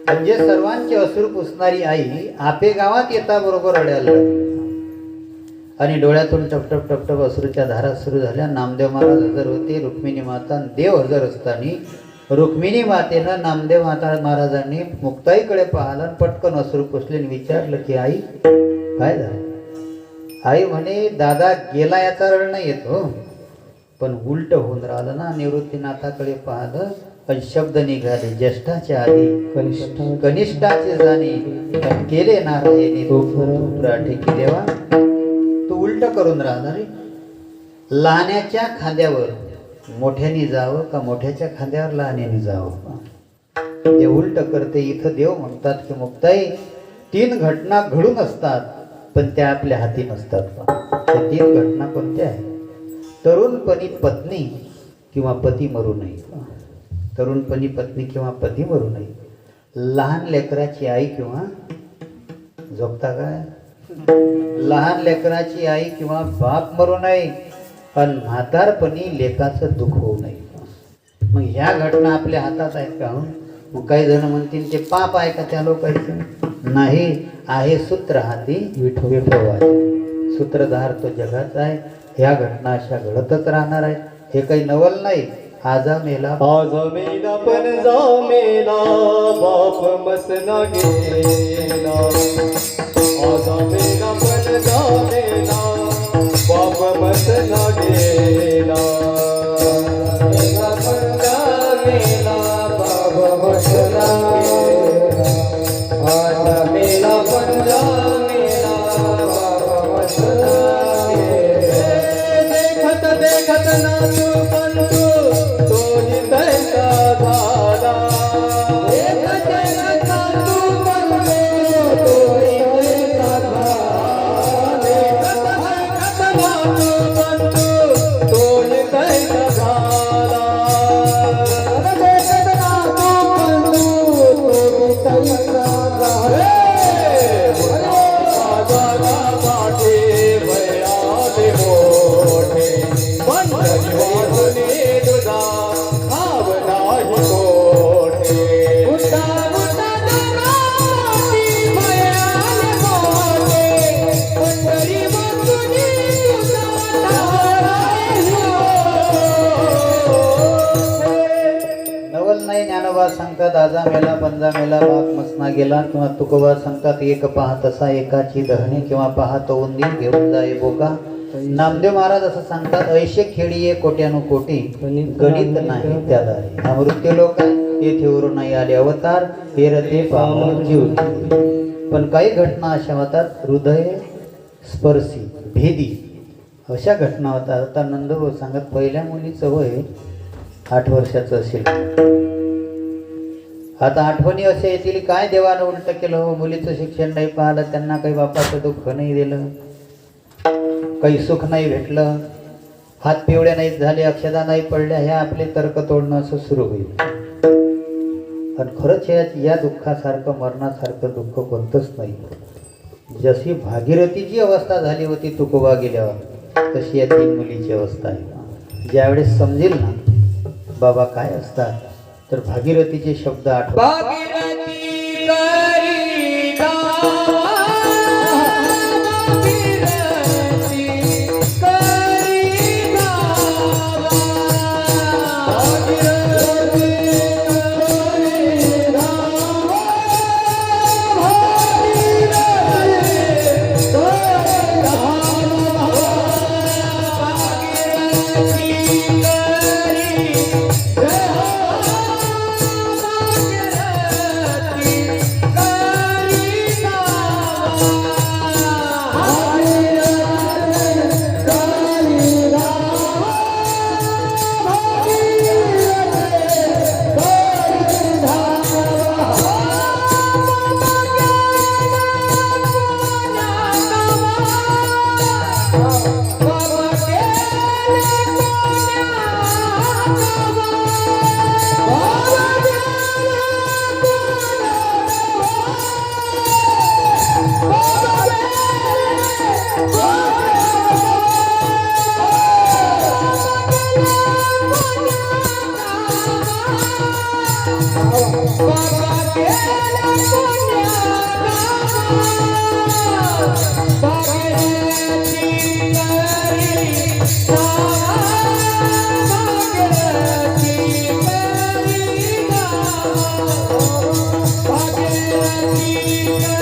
म्हणजे सर्वांचे अश्रू पुसणारी आई आपेगावात येता बरोबर रडायला लागली आणि डोळ्यातून टपटप टपटप अश्रूच्या धारा सुरू झाल्या. नामदेव महाराज हजर होते, रुक्मिणी माता देव हजर असताना रुक्मिणी मातेनं नामदेव माता महाराजांनी मुक्ताईकडे पाहिलं, पटकन अश्रू पुसले आणि विचारलं की आई काय झालं. आई म्हणे दादा गेला याचा रड नाही येतो, पण उलट होऊन राहिलं ना. निवृत्तीनाथाकडे पाहिलं पण शब्द निघाले, ज्येष्ठाच्या आधी कनिष्ठाचे जाणे केले नारायणी ठेकी देवा. तू उलट करून राहणार रे. लहान्याच्या खांद्यावर मोठ्याने जावं का मोठ्याच्या खांद्यावर लहान्याने जावं, ते उलट करते. इथं देव म्हणतात की मुक्ताई 3 घटना घडून असतात पण त्या आपल्या हाती नसतात. त्या 3 घटना कोणत्या आहेत? तरुणपणी पत्नी किंवा पती मरू नये, तरुणपणी पत्नी किंवा पती मरू नये, लहान लेकराची आई किंवा झोपता काय, लहान लेकराची आई किंवा बाप मरू नये, आणि म्हातारपणी लेकाचं दुःख होऊ नये. मग ह्या घटना आपल्या हातात आहेत का? मग काही जण म्हणतील ते पाप आहे का त्या लोकांचं? नाही, आहे सूत्र हाती विठोबाचे. सूत्रधार तो जगाचा आहे. ह्या घटना अशा घडतच राहणार आहेत. हे काही नवल नाही. आजा मेला पण जा मेला बाप मसना गेला. आजा मेला पण जा मेला बाप मसना गेला. मेला पण जा मेला बाप मसना गेला. आजा मेला पण जा मेला बाप मसना गेला. देखत देखत नाचू पंतू तोही तैसा झाला. देखत देखत नाचू पंतू तोही तैसा झाला. देखत देखत नाचू पंतू तोही तैसा झाला. देखत नाचू पंतू तोही तैसा झाला. आजाला पाठी भया दे मोठे पंढरी वाहुनी तुझा भाव नाही कोठे. उठा उठा जगाती भयाले मोठे पंढरी वाहुनी तुझा भाव नाही कोठे. नवल नाही. ज्ञानोबा सांगतात आजा मेला पंजा मेला बाप मसना गेला, किंवा तुकोबा सांगतात एक पाहत असा एकाची दहणे, किंवा पाहत उंदीर घेऊन जाई बोका. नामदेव महाराज असं सांगतात ऐशे खेळीये कोट्यानु कोटी गणित नाही त्याला. हा मृत्यू लोक आहे, येथे वरून नाही आले अवतार हेरते पाहून जीव. पण काही घटना अशा होतात हृदय स्पर्शी भेदी, अशा घटना होतात. आता नंदभाऊ सांगत पहिल्या मुलीचं वय 8 वर्षाचं असेल. आता आठवणी असे येतील काय देवानं उलट केलं हो. मुलीचं शिक्षण नाही पाहिलं, त्यांना काही बापाचं दुःख नाही दिलं, काही सुख नाही भेटलं, हात पिवळे नाही झाले, अक्षदा नाही पडल्या, ह्या आपले तर्क तोडणं असं सुरू होईल. पण खरंच या दुःखासारखं मरणासारखं दुःख कोणतंच नाही. जशी भागीरथीची अवस्था झाली होती तुकोबा गेल्यावर, तशी या 3 मुलीची अवस्था आहे. ज्यावेळेस समजेल ना बाबा काय असतात, तर भागीरथीचे शब्द आठवतात. भागीरथी करी गावा, भागीरथी करी गावा. भागीरथी करी गावा, भागीरथी करी गावा. भागीरथी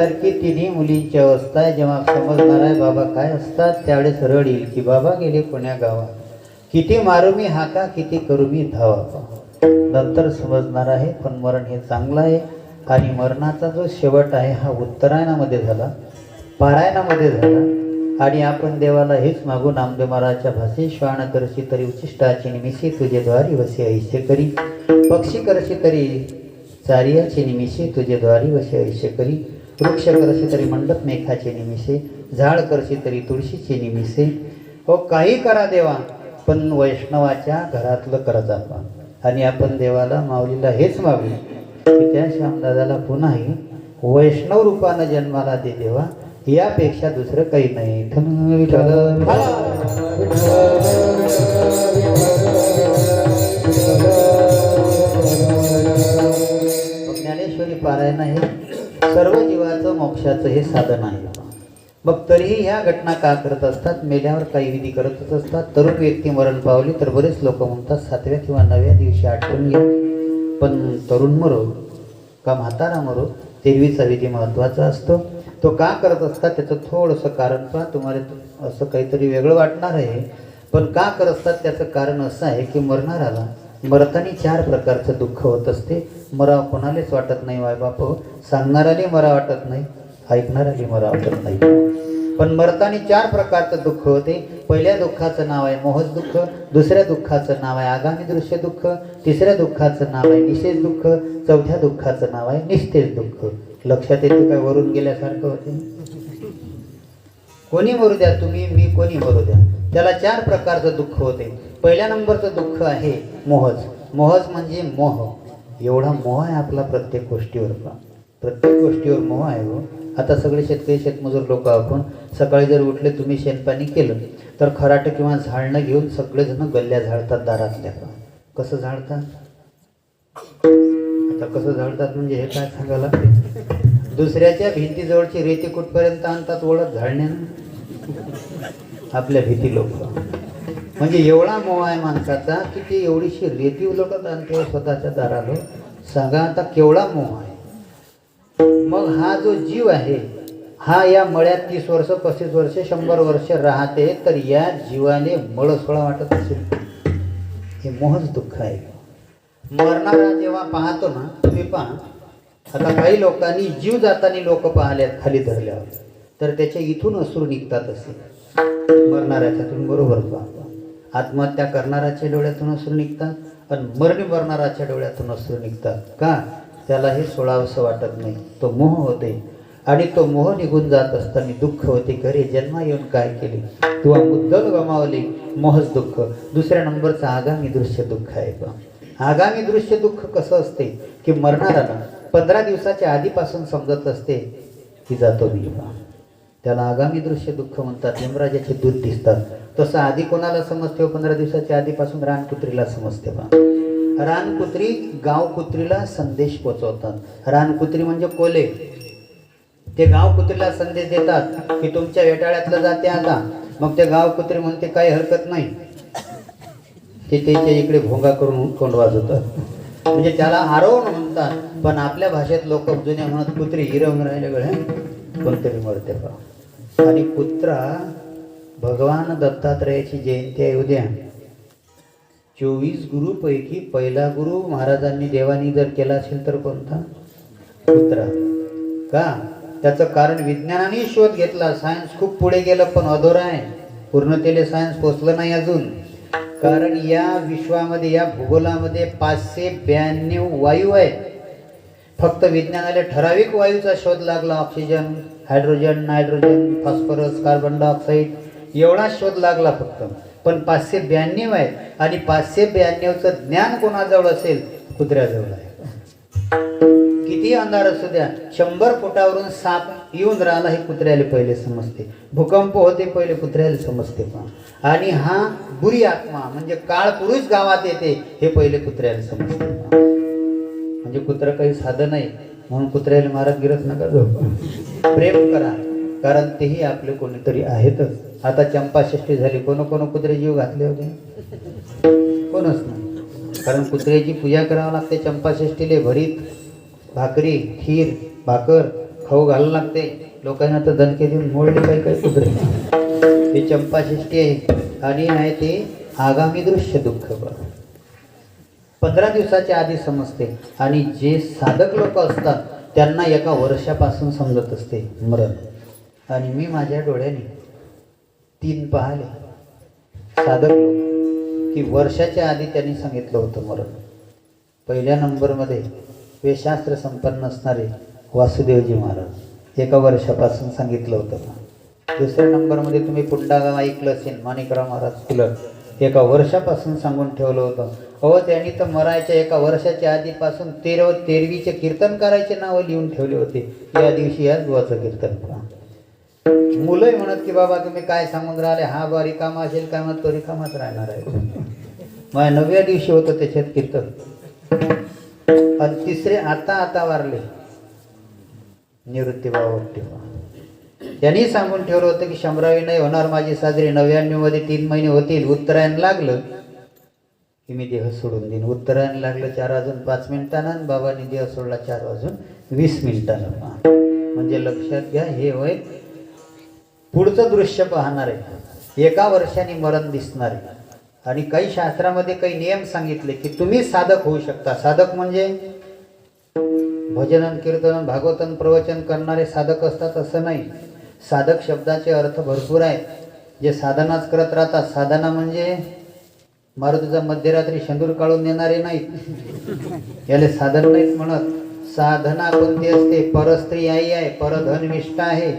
सारखी तिन्ही मुलींची अवस्था आहे. जेव्हा समजणार आहे बाबा काय असतात त्यावेळेस रड येईल की बाबा गेले कोण्या गावा, किती मारू मी हाका, किती करू मी धावा. नंतर समजणार आहे. पण मरण हे चांगलं आहे. आणि मरणाचा जो शेवट आहे हा उत्तरायणामध्ये झाला, पारायणामध्ये झाला. आणि आपण देवाला हेच मागू, नामदेव महाराजच्या भाषे श्वान करशी तरी उचिष्टाची निमिषे तुझे द्वारी वसे ऐसे करी, पक्षी करशी तरी चारियाचे निमिषे तुझे द्वारी वसे ऐसे करी, वृक्ष करशी तरी मंडप मेघाचे निमिषे, झाड करशी तरी तुळशीचे निमिषे. हो काही करा देवा, पण वैष्णवाच्या घरातलं करत आपण. आणि आपण देवाला माऊलीला हेच मागू की त्या श्यामदादाला पुन्हाही वैष्णव रूपानं जन्माला दे देवा, यापेक्षा दुसरं काही नाही. ज्ञानेश्वरी पारायण हे सर्व जीवाचं मोक्षाचं हे साधन आहे. मग तरीही ह्या घटना का करत असतात? मेल्यावर काही विधी करतच असतात. तरुण व्यक्ती मरण पावली तर बरेच लोक म्हणतात 7व्या किंवा 9व्या दिवशी आठवण घ्या. पण तरुण मरो का म्हातारा मरो, तेरवीचा विधी महत्त्वाचा असतो. तो का करत असतात त्याचं थोडंसं कारण पहा. तुम्हाला असं काहीतरी वेगळं वाटणार आहे, पण का करत असतात त्याचं कारण असं आहे की मरणाराला मरताना 4 प्रकारचं दुःख होत असते. मराव कोणालाच वाटत नाही वाय बाप, सांगणाऱ्याला मरा वाटत नाही, ऐकणाऱ्याला मरा वाटत नाही. पण मरताना 4 प्रकारचं दुःख होते. पहिल्या दुःखाचं नाव आहे मोहज दुःख, दुसऱ्या दुःखाचं नाव आहे आगामी दृश्य दुःख, तिसऱ्या दुःखाचं नाव आहे निषेध दुःख, चौथ्या दुःखाचं नाव आहे निस्तेज दुःख. लक्षात येते काय? वरून गेल्यासारखं होते. कोणी मरू द्या तुम्ही, मी कोणी मरू द्या, त्याला 4 प्रकारचं दुःख होते. पहिल्या नंबरचं दुःख आहे मोहज. मोहज म्हणजे मोह. एवढा मोह आहे आपला प्रत्येक गोष्टीवर. प्रत्येक गोष्टीवर मोह आहे हो. आता सगळे शेतकरी शेतमजूर लोक आपण सकाळी जर उठले, तुम्ही शेणपाणी केलं तर खराटं किंवा झाडणं घेऊन सगळेजण गल्ल्या झाडतात दारातल्या. कसं झाडतात? आता कसं झाडतात म्हणजे हे काय सांगायला लागते? दुसऱ्याच्या भिंतीजवळची रेती कुठपर्यंत आणतात ओळख झाडण्यानं? आपल्या भीती लोक. म्हणजे एवढा मोह आहे माणसाचा की ते एवढीशी रेती उलटत आणते स्वतःच्या दाराला. सांगा आता केवढा मोह आहे. मग हा जो जीव आहे हा या मळ्यात 30 वर्ष 35 वर्ष 100 वर्ष राहते, तर या जीवाने मळसोळा वाटत असेल. हे मोहच दुःख आहे. मरणारा जेव्हा पाहतो ना, तुम्ही पहा आता काही लोकांनी जीव जाताना लोक पाहिल्यात खाली धरल्यावर, तर त्याच्या इथून अश्रू निघतात असे. मरणाऱ्याच्यातून बरोबर पाहतो. आत्महत्या करणाऱ्याच्या डोळ्यातून अश्रू निघतात आणि मरणी मरणाऱ्याच्या डोळ्यातून अश्रू निघतात. का? त्याला हे सोडावंसं वाटत नाही. तो मोह होते. आणि तो मोह निघून जात असताना दुःख होते. घरी जन्मा येऊन काय केले किंवा मुद्दल गमावले, मोहच दुःख. दुसऱ्या नंबरचं आगामी दृश्य दुःख आहे. आगामी दृश्य दुःख कसं असते की मरणाऱ्याला 15 दिवसाच्या आधीपासून समजत असते की जातो मी. त्याला आगामी दृश्य दुःख म्हणतात. यमराजाचे दूत दिसतात. तसं आधी कोणाला समजते? 15 दिवसाच्या आधीपासून रानकुत्रीला समजते. रानकुत्री गावकुत्रीला संदेश पोचवतात. रानकुत्री म्हणजे कोले. ते गावकुत्रीला संदेश देतात की तुमच्या वेटाळ्यातलं जाते आता. मग ते गावकुत्री म्हणते काही हरकत नाही, ते त्याच्या इकडे भोंगा करून कोंड वाजवतात. म्हणजे त्याला आरोहण म्हणतात. पण आपल्या भाषेत लोक जुन्या म्हणत कुत्री हिरवून राहिले गळे कोणतरी मरते पहा. आणि कुत्रा भगवान दत्तात्रयाची जयंती आहे उद्या. 24 गुरुपैकी पहिला गुरु महाराजांनी देवानी जर केला असेल तर कोणता? कुत्रा. का? त्याचं कारण विज्ञानाने शोध घेतला. सायन्स खूप पुढे गेलं पण अधोर आहे. पूर्णतेले सायन्स पोचलं नाही अजून. कारण या विश्वामध्ये या भूगोलामध्ये 592 वायू आहे. फक्त विज्ञानाला ठराविक वायूचा शोध लागला. Oxygen, hydrogen, nitrogen, phosphorus, carbon dioxide एवढा शोध लागला फक्त. पण 592 आहे. आणि 592चं ज्ञान कोणाजवळ असेल? कुत्र्याजवळ आहे. किती अंधार असू द्या, 100 फुटावरून साप येऊन राहिला हे कुत्र्याला पहिले समजते. भूकंप होते पहिले कुत्र्याला समजते. आणि हा बुरी आत्मा म्हणजे काळ पुरुष गावात येते हे पहिले कुत्र्याला समजते. म्हणजे कुत्र काही साधं नाही म्हणून कुत्र्याला मारत गिरत नका जाऊ. प्रेम करा, कारण तेही आपले कोणीतरी आहेतच. आता चंपाषष्ठी झाली, कोण कुत्रे जीव घातले होते? कोणच नाही. कारण कुत्र्याची पूजा करावं लागते चंपाषष्ठीले. भरीत भाकरी, खीर, भाकर खाऊ घालायला लागते. लोकांना तर दणके देऊन मोडले काही काही कुत्रे. ही चंपाषष्ठी आहे आणि आहे ते आगामी दृश्य दुःख. 15 दिवसाच्या आधी समजते आणि जे साधक लोक असतात त्यांना एका वर्षापासून समजत असते मरण. आणि मी माझ्या डोळ्याने 3 पाहिले साधक लोक की वर्षाच्या आधी त्यांनी सांगितलं होतं मरण. पहिल्या नंबरमध्ये वेदशास्त्र संपन्न असणारे वासुदेवजी महाराज 1 वर्षापासून सांगितलं होतं. दुसऱ्या नंबरमध्ये तुम्ही पुंडागाव ऐकलं असेल माणिकराव महाराज कुलट 1 वर्षापासून सांगून ठेवलं होतं. अहो त्यांनी तर मरायच्या 1 वर्षाच्या आधीपासून 13चे कीर्तन करायचे नावं लिहून ठेवले होते. या दिवशी याच बुवाचं कीर्तन करा. मुलंही म्हणत की बाबा तुम्ही काय सांगून राहिले, हा बा रिकामा असेल काय मग तो रिकामाच राहणार आहे. माझ्या 9व्या दिवशी होतं त्याच्यात कीर्तन. आणि तिसरे आता वारले निवृत्ती बाबा. त्यांनी सांगून ठेवलं होतं की 100वी नाही होणार माझी साजरी. 99 मध्ये 3 महिने होतील. उत्तरायण लागलं की मी देह सोडून देईन. उत्तरायण लागलं 4 वाजून 5 मिनिटांना आणि बाबांनी देह सोडला 4 वाजून 20 मिनिटांना. म्हणजे लक्षात घ्या हे वय पुढचं दृश्य पाहणार आहे. 1 वर्षाने मरण दिसणार आहे. आणि काही शास्त्रामध्ये काही नियम सांगितले की तुम्ही साधक होऊ शकता. साधक म्हणजे भजन कीर्तन भागवतन प्रवचन करणारे साधक असतात असं नाही. साधक शब्दाचे अर्थ भरपूर आहेत. जे साधनाच करत राहतात. साधना म्हणजे मारुतीचा मध्यरात्री शेंदूर काढून नेणारे नाहीत. याले साधन नाहीत म्हणत. साधना कोणती असते? परस्त्री आई आहे, परधन निष्ठा आहे.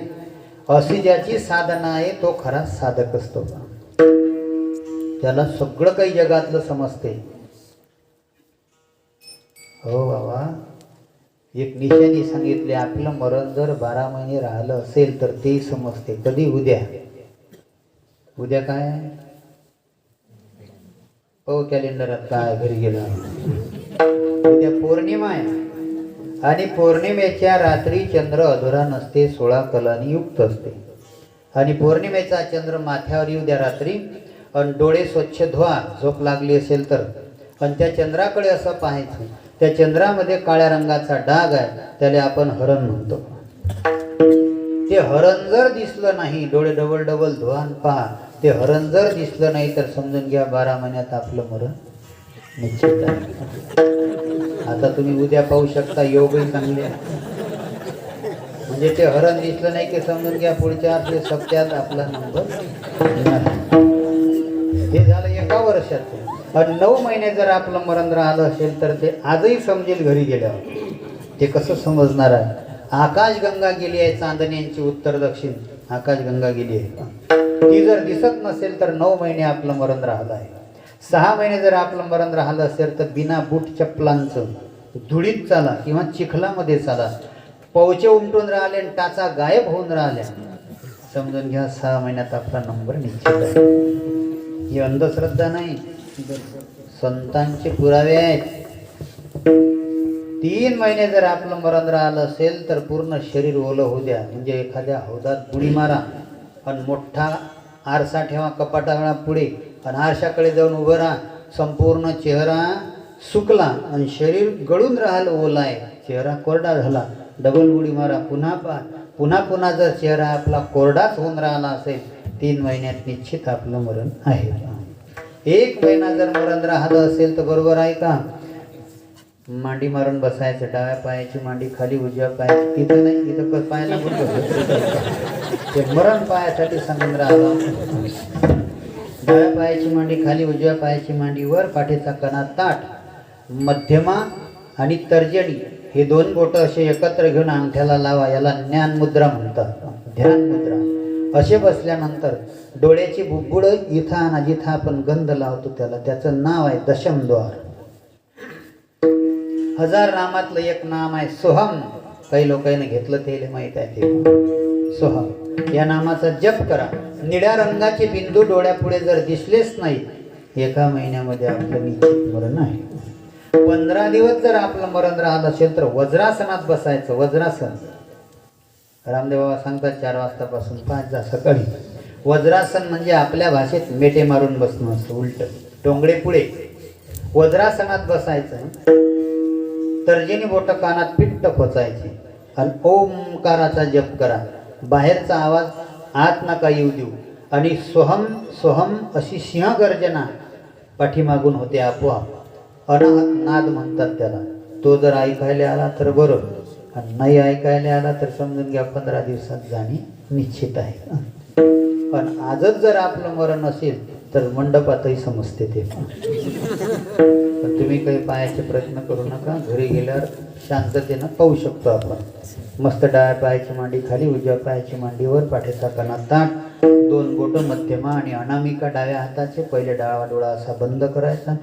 अशी ज्याची साधना आहे तो खरा साधक असतो. त्याला सगळं काही जगातलं समजते. हो बाबा एक निशाणी सांगितली. आपलं मरण जर 12 महिने राहिलं असेल तर ते समजते. कधी? उद्या. उद्या काय? हो कॅलेंडरात काय घरी गेला. उद्या पौर्णिमा आहे आणि पौर्णिमेच्या रात्री चंद्र अधुरा नसते, 16 कलांनी युक्त असते. आणि पौर्णिमेचा चंद्र माथ्यावर येऊ द्या रात्री आणि डोळे स्वच्छ धुवा झोप लागली असेल तर. आणि त्या चंद्राकडे असं पाहायचं. त्या चंद्रामध्ये काळ्या रंगाचा डाग आहे त्याला आपण हरण म्हणतो. ते हरण जर दिसलं नाही, डोळे डबल धुवा पहा, ते हरण जर दिसलं नाही तर समजून घ्या 12 महिन्यात आपलं मरण निश्चित आहे. आता तुम्ही उद्या पाहू शकता. योगही चांगले आहे. म्हणजे ते हरण दिसलं नाही की समजून घ्या पुढच्या सप्त्यात आपला नंबर. हे झालं 1 वर्षाचं. आणि 9 महिने जर आपलं मरण राहिलं असेल तर ते आजही समजेल घरी गेल्यावर. ते कसं समजणार आहे? आकाशगंगा गेली आहे चांदण्यांची उत्तर दक्षिण. आकाशगंगा गेली आहे. ती जर दिसत नसेल तर 9 महिने आपलं मरण राहिलं आहे. 6 महिने जर आपलं मरण राहिलं असेल तर बिना बूट चप्पलांचं धुळीत चाला किंवा चिखलामध्ये चाला. पवचे उमटून राहिले आणि टाचा गायब होऊन राहिल्या समजून घ्या 6 महिन्यात आपला नंबर निश्चित आहे. ही अंधश्रद्धा नाही, संतांचे पुरावे आहेत. 3 महिने जर आपलं मरण राहिलं असेल तर पूर्ण शरीर ओलं होऊ द्या. म्हणजे एखाद्या हौदात बुडी मारा आणि मोठा आरसा ठेवा कपाटाला पुढे आणि आरशाकडे जाऊन उभं राहा. संपूर्ण चेहरा सुकला आणि शरीर गळून राहिलं ओला आहे, चेहरा कोरडा झाला. डबल बुडी मारा. पुन्हा जर चेहरा आपला कोरडाच होऊन राहिला असेल 3 महिन्यात निश्चित आपलं मरण आहे. 1 महिना जर मरण राहिलं असेल तर बरोबर आहे का? मांडी मारून बसायचं. डाव्या पायाची मांडी खाली, उजव्या पायाची तिथं नाही, तिथं पायाला ते मरण पायासाठी सांगून राहिलं. डाव्या पायाची मांडी खाली, उजव्या पायाची मांडी वर, पाठीचा कणा ताठ, मध्यमा आणि तर्जनी हे 2 बोटं असे एकत्र घेऊन अंगठ्याला लावा. याला ज्ञान मुद्रा म्हणतात, ध्यान मुद्रा. असे बसल्यानंतर डोळ्याची बुब्बुड इथं आणा जिथं आपण गंध लावतो त्याला. त्याचं नाव आहे दशमद्वार. 1000 नामातलं एक नाम आहे सोहम. काही लोकांनी घेतलं ते माहीत आहे ते सोहम. या नामाचा जप करा. निळ्या रंगाचे बिंदू डोळ्यापुढे जर दिसलेच नाही 1 महिन्यामध्ये आपलं निश्चित मरण आहे. 15 दिवस जर आपलं मरण राहिलं असेल तर वज्रासनात बसायचं. वज्रासन रामदेव बाबा सांगतात 4 वाजतापासून 5 जा सकाळी. वज्रासन म्हणजे आपल्या भाषेत मेटे मारून बसणं असं, उलट टोंगडे पुढे. वज्रासनात बसायचं. तर्जनी बोट कानात पिट्ट खोचायची. आणि ओमकाराचा जप करा. बाहेरचा आवाज आत नका येऊ देऊ. आणि सोहम सोहम अशी सिंहगर्जना पाठीमागून होते आपोआप. अनाहत नाद म्हणतात त्याला. तो जर ऐकायला आला तर बरं, आणि नाही ऐकायला आला तर समजून घ्या 15 दिवसात जाणे निश्चित आहे. पण आजच जर आपलं मरण असेल तर मंडपातही समजते ते. पण तुम्ही काही पायाचे प्रयत्न करू नका. घरी गेल्यावर शांततेनं पाहू शकतो आपण. मस्त डाव्या पायाची मांडी खाली, उजव्या पायाची मांडीवर, पाठीचा कणा ताट, 2 बोटं मध्यमा आणि अनामिका डाव्या हाताचे. पहिले डावा डोळा असा बंद करायचा,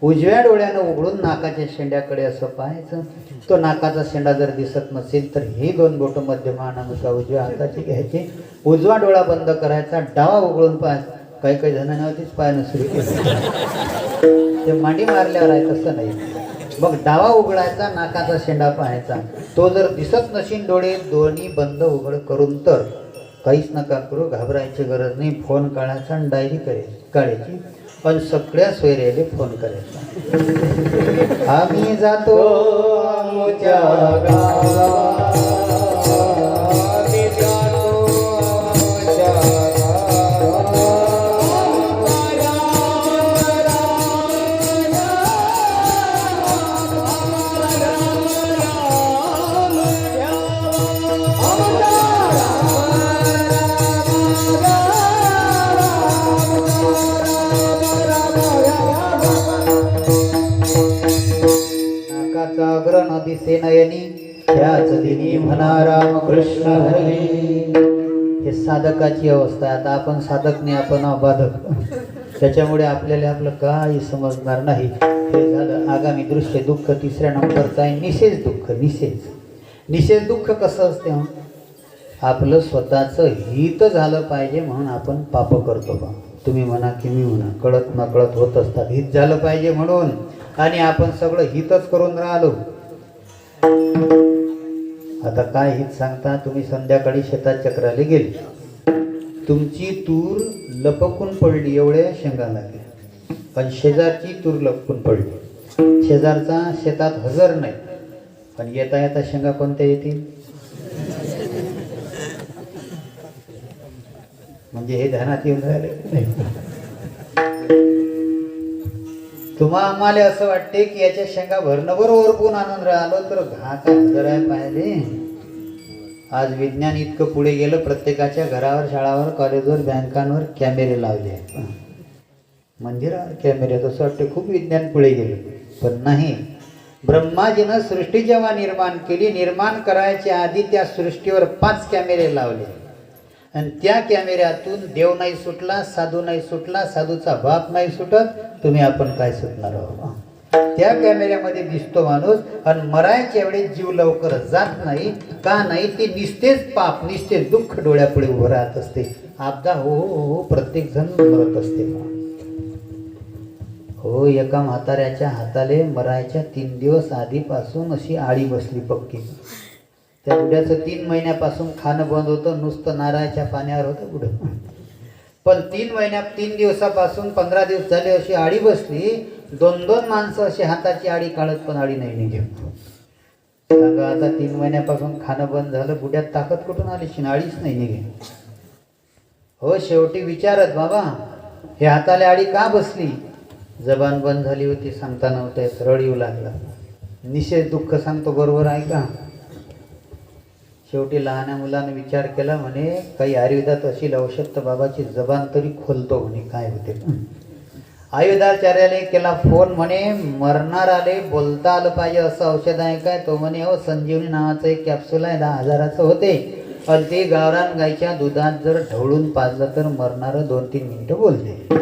उजव्या डोळ्यानं उघडून नाकाच्या शेंड्याकडे असं पाहायचं. तो नाकाचा शेंडा जर दिसत नसेल तर ही 2 बोटं मध्यमा अनामिका उजव्या हाताची घ्यायची. उजवा डोळा बंद करायचा, डावा उघडून पाहायचा. काही काही जणांना होतीच पायानं सुरू केलं, ते मांडी मारल्यावर आहे तसं नाही. मग डावा उघडायचा, नाकाचा शेंडा पाहायचा. तो जर दिसत नसेल डोळे दोन्ही बंद उघड करून तर काहीच नका करू, घाबरायची गरज नाही. फोन काढायचा आणि डायरी काढायची. पण सगळ्या सोयऱ्याला फोन करायचा. आम्ही जातो आमच्या गावा, आम्ही जातो आमच्या गावा. नाकाचा अग्र न दिसे नयनी, त्याच दिनी म्हणा राम कृष्ण हरी. हे साधकाची अवस्था आहे. आता आपण साधक नाही, आपण अबाधक. त्याच्यामुळे आपल्याला आपलं काही समजणार नाही. हे झालं आगामी दृश्य दुःख. 3ऱ्या नंबरचा आहे निषेध दुःख. निषेध दुःख कसं असते? आपलं स्वतःचं हित झालं पाहिजे म्हणून आपण पाप करतो बा. तुम्ही म्हणा की मी म्हणा, कळत नकळत होत असतात. हित झालं पाहिजे म्हणून, आणि आपण सगळं हितच करून राहिलो. आता काय हित सांगता? तुम्ही संध्याकाळी शेतात चक्राला गेले, तुमची तूर लपकून पडली, एवढ्या शेंगा लागल्या. पण शेजारची तूर लपकून पडली. शेजारचा शेतात हजर नाही, पण येता येता शेंगा कोणत्या येतील? म्हणजे हे ध्यानात येऊन राहिले नाही. तुम्हा आम्हाला असं वाटते की याच्या शेंगा भरणभर ओरपून आणून राहिलो तर घा काय हजर आहे पाहिले. आज विज्ञान इतकं पुढे गेलं, प्रत्येकाच्या घरावर, शाळावर, कॉलेजवर, बँकांवर कॅमेरे लावले. मंदिरावर कॅमेरे, तसं वाटते खूप विज्ञान पुढे गेले. पण नाही. ब्रह्माजीनं सृष्टी जेव्हा निर्माण केली, निर्माण करायच्या आधी त्या सृष्टीवर 5 कॅमेरे लावले. आणि त्या कॅमेऱ्यातून देव नाही सुटला, साधू नाही सुटला, साधूचा बाप नाही सुटत, तुम्ही आपण काय सुटणार आहोत? त्या कॅमेऱ्यामध्ये दिसतो माणूस. आणि मरायच्या वेळेस जीव लवकर जात नाही. का नाही? ते निस्तेच पाप, निस्तेच दुःख डोळ्यापुढे उभं राहत असते. आपदा हो हो हो प्रत्येक जण मरत असते. हो, एका म्हाताऱ्याच्या हाताले मरायच्या 3 दिवस आधीपासून अशी आळी बसली पक्की. त्या बुड्याचं 3 महिन्यापासून खाणं बंद होतं, नुसतं नारळाच्या पाण्यावर होतं बुडं. पण 3 दिवसापासून 15 दिवस झाले अशी आळी बसली. 2-2 माणसं अशी हाताची आळी काढत पण आळी नाही निघे. सांगा आता 3 महिन्यापासून खाणं बंद झालं, बुड्यात ताकद कुठून आली? आळीच नाही निघे. हो, शेवटी विचारत, बाबा हे हाताला आळी का बसली? जबान बंद झाली होती, सांगता नव्हतं येत, रड येऊ लागला. निषेध दुःख सांगतो, बरोबर आहे का? शेवटी लहान मुलाने विचार केला, म्हणे काही आयुर्वेदात अशी औषध तर बाबाची जबान तरी खोलतो म्हणे, काय होते. आयुर्वेदाचार्याला केला फोन, म्हणे मरणार आले बोलता आलं पाहिजे असं औषध आहे काय? तो म्हणे हो, संजीवनी नावाचं एक कॅप्सूल आहे, 10,000चं होते. आणि ते गावरान गायच्या दुधात जर ढवळून पाजलं तर मरणारं 2-3 मिनिटं बोलते.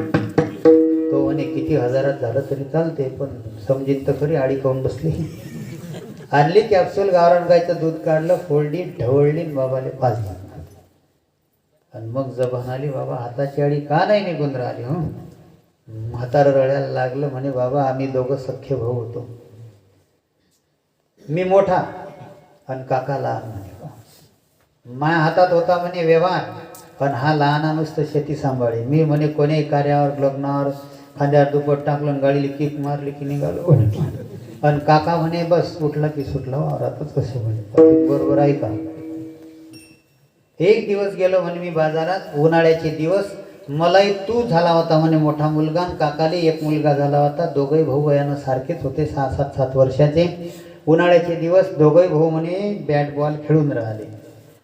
तो म्हणे किती हजारात झालं तरी चालते, पण समजीत तर खरी आळी काऊन बसली. आणली कॅप्सूल, गावरान गायचं दूध काढलं, फोडली, ढवळली, बाबाले पाजली. आणि मग जबान आली, बाबा हाताची आळी का नाही निघून राहिली? म्हातारं रडायला लागलं, म्हणे बाबा आम्ही दोघं सख्खे भाऊ होतो. मी मोठा आणि काका लहान. म्हणे माझ्या हातात होता म्हणे व्यवहार, पण हा लहान नुसतं शेती सांभाळी. मी म्हणे कोणी कार्यावर, लग्नावर खांद्यावर दुपट टाकलं, गाडीला किक मारली की निघालो. आणि काका म्हणे बस उठला की सुटला वावरातच कसे म्हणे तर बरोबर आहे का. एक दिवस गेलो म्हणे मी बाजारात, उन्हाळ्याचे दिवस, मलाही तू झाला होता म्हणे मोठा मुलगा, काकाले एक मुलगा झाला होता. दोघंही भाऊ वयानं सारखेच होते, 6-7 वर्षाचे. उन्हाळ्याचे दिवस, दोघंही भाऊ म्हणे बॅट बॉल खेळून राहिले.